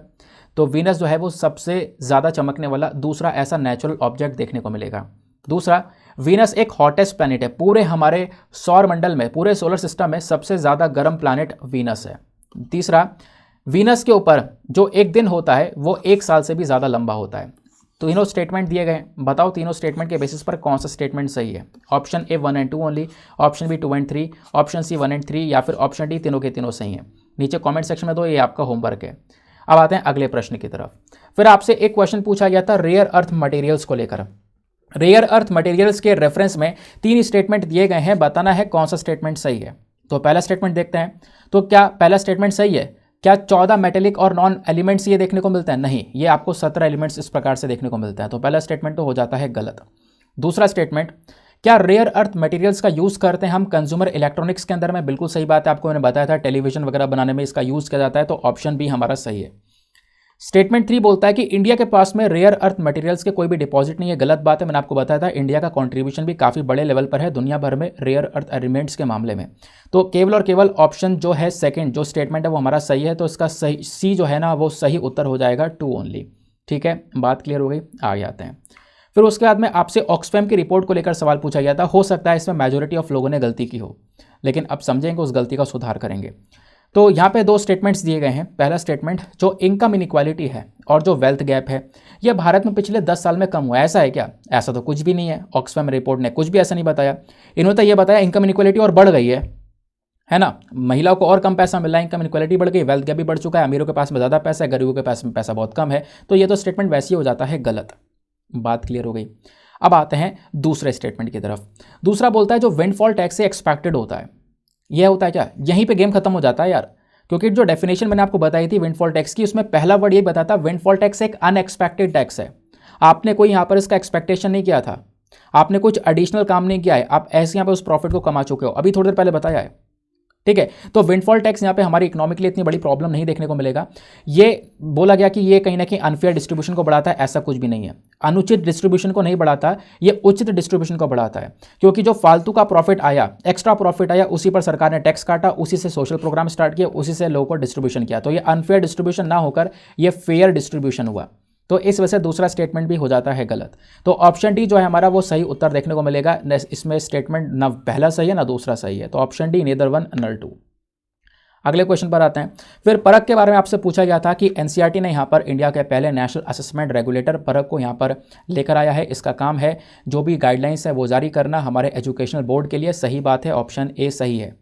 तो वीनस जो है वो सबसे ज़्यादा चमकने वाला दूसरा ऐसा नेचुरल ऑब्जेक्ट देखने को मिलेगा। दूसरा, वीनस एक हॉटेस्ट प्लैनेट है, पूरे हमारे सौर मंडल में, पूरे सोलर सिस्टम में सबसे ज़्यादा गर्म प्लैनेट वीनस है। तीसरा, वीनस के ऊपर जो एक दिन होता है वो 1 साल से भी ज़्यादा लंबा होता है। तीनों स्टेटमेंट दिए गए हैं, बताओ तीनों स्टेटमेंट के बेसिस पर कौन सा स्टेटमेंट सही है। ऑप्शन ए 1 और 2 ओनली, ऑप्शन बी 2 और 3, ऑप्शन सी 1 और 3, या फिर ऑप्शन डी तीनों के तीनों सही हैं। नीचे कमेंट सेक्शन में दो, ये आपका होमवर्क है। अब आते हैं अगले प्रश्न की तरफ। फिर आपसे एक क्वेश्चन पूछा गया था रेयर अर्थ मटेरियल्स को लेकर। रेयर अर्थ मटेरियल्स के रेफरेंस में 3 स्टेटमेंट दिए गए हैं, बताना है कौन सा स्टेटमेंट सही है। तो पहला स्टेटमेंट देखते हैं। तो क्या पहला स्टेटमेंट सही है? क्या 14 मेटेलिक और नॉन एलिमेंट्स ये देखने को मिलता है? नहीं, ये आपको 17 एलिमेंट्स इस प्रकार से देखने को मिलता है। तो पहला स्टेटमेंट तो हो जाता है गलत। दूसरा स्टेटमेंट, क्या रेयर अर्थ मटेरियल्स का यूज़ करते हैं हम कंज्यूमर इलेक्ट्रॉनिक्स के अंदर में? बिल्कुल सही बात है, आपको मैंने बताया था टेलीविजन वगैरह बनाने में इसका यूज़ किया जाता है। तो ऑप्शन बी हमारा सही है। स्टेटमेंट 3 बोलता है कि इंडिया के पास में रेयर अर्थ मटेरियल्स के कोई भी डिपॉजिट नहीं है। गलत बात है, मैंने आपको बताया था इंडिया का कंट्रीब्यूशन भी काफ़ी बड़े लेवल पर है दुनिया भर में रेयर अर्थ एलिमेंट्स के मामले में। तो केवल और केवल ऑप्शन जो है सेकंड जो स्टेटमेंट है वो हमारा सही है, तो इसका सही सी जो है ना वो सही उत्तर हो जाएगा 2 ओनली। ठीक है, बात क्लियर हो गई, आगे आते हैं। फिर उसके बाद में आपसे ऑक्सफैम की रिपोर्ट को लेकर सवाल पूछा गया था। हो सकता है इसमें मेजोरिटी ऑफ लोगों ने गलती की हो, लेकिन अब समझेंगे, उस गलती का सुधार करेंगे। तो यहाँ पे 2 स्टेटमेंट्स दिए गए हैं। पहला स्टेटमेंट, जो इनकम इनइक्वालिटी है और जो वेल्थ गैप है यह भारत में पिछले 10 साल में कम हुआ है। ऐसा है क्या? ऐसा तो कुछ भी नहीं है, ऑक्सफैम रिपोर्ट ने कुछ भी ऐसा नहीं बताया। इन्होंने तो ये बताया इनकम इनइक्वालिटी और बढ़ गई है ना, महिलाओं को और कम पैसा मिल रहा है, इनकम इनइक्वालिटी बढ़ गई, वेल्थ गैप भी बढ़ चुका है, अमीरों के पास में ज़्यादा पैसा है, गरीबों के पास में पैसा बहुत कम है। तो ये तो स्टेटमेंट वैसे ही हो जाता है गलत। बात क्लियर हो गई। अब आते हैं दूसरे स्टेटमेंट की तरफ। दूसरा बोलता है जो विंडफॉल टैक्स से एक्सपेक्टेड होता है, यह होता है क्या? यहीं पे गेम खत्म हो जाता है यार, क्योंकि जो डेफिनेशन मैंने आपको बताई थी विंडफॉल टैक्स की, उसमें पहला वर्ड ये बताता विंडफॉल टैक्स एक अनएक्सपेक्टेड टैक्स है। आपने कोई यहाँ पर इसका एक्सपेक्टेशन नहीं किया था, आपने कुछ एडिशनल काम नहीं किया है, आप ऐसे यहाँ पे उस प्रॉफिट को कमा चुके हो, अभी थोड़ी देर पहले बताया है। ठीक है, तो विंडफॉल टैक्स यहाँ पे हमारी इकोनॉमी के लिए इतनी बड़ी प्रॉब्लम नहीं देखने को मिलेगा। ये बोला गया कि ये कहीं ना कहीं अनफेयर डिस्ट्रीब्यूशन को बढ़ाता है, ऐसा कुछ भी नहीं है। अनुचित डिस्ट्रीब्यूशन को नहीं बढ़ाता, ये उचित डिस्ट्रीब्यूशन को बढ़ाता है, क्योंकि जो फालतू का प्रॉफिट आया, एक्स्ट्रा प्रॉफिट आया, उसी पर सरकार ने टैक्स काटा, उसी से सोशल प्रोग्राम स्टार्ट किया, उसी से लोगों को डिस्ट्रीब्यूशन किया। तो ये अनफेयर डिस्ट्रीब्यूशन ना होकर ये फेयर डिस्ट्रीब्यूशन हुआ। तो इस वजह से दूसरा स्टेटमेंट भी हो जाता है गलत। तो ऑप्शन डी जो है हमारा वो सही उत्तर देखने को मिलेगा। इसमें स्टेटमेंट ना पहला सही है ना दूसरा सही है, तो option D neither one nor two. अगले क्वेश्चन पर आते हैं। फिर परख के बारे में आपसे पूछा गया था कि एनसीईआरटी ने यहाँ पर इंडिया के पहले नेशनल असेसमेंट रेगुलेटर परख को यहाँ पर लेकर आया है। इसका काम है जो भी गाइडलाइंस है वो जारी करना हमारे एजुकेशनल बोर्ड के लिए। सही बात है, ऑप्शन ए सही है।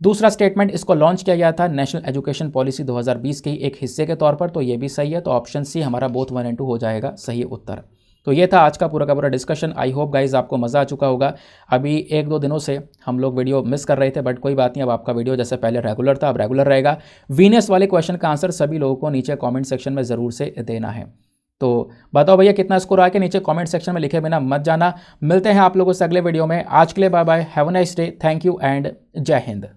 दूसरा स्टेटमेंट, इसको लॉन्च किया गया था नेशनल एजुकेशन पॉलिसी 2020 के एक हिस्से के तौर पर, तो ये भी सही है। तो ऑप्शन सी हमारा बोथ 1 और 2 हो जाएगा सही उत्तर। तो ये था आज का पूरा डिस्कशन। आई होप गाइज आपको मज़ा आ चुका होगा। अभी 1-2 दिनों से हम लोग वीडियो मिस कर रहे थे, बट कोई बात नहीं, अब आपका वीडियो जैसे पहले रेगुलर था अब रेगुलर रहेगा। वीनस वाले क्वेश्चन का आंसर सभी लोगों को नीचे कमेंट सेक्शन में ज़रूर से देना है। तो बताओ भैया कितना स्कोर आया, के नीचे कमेंट सेक्शन में लिखे बिना मत जाना। मिलते हैं आप लोगों से अगले वीडियो में। आज के लिए bye bye, have a nice day, thank you and Jai Hind.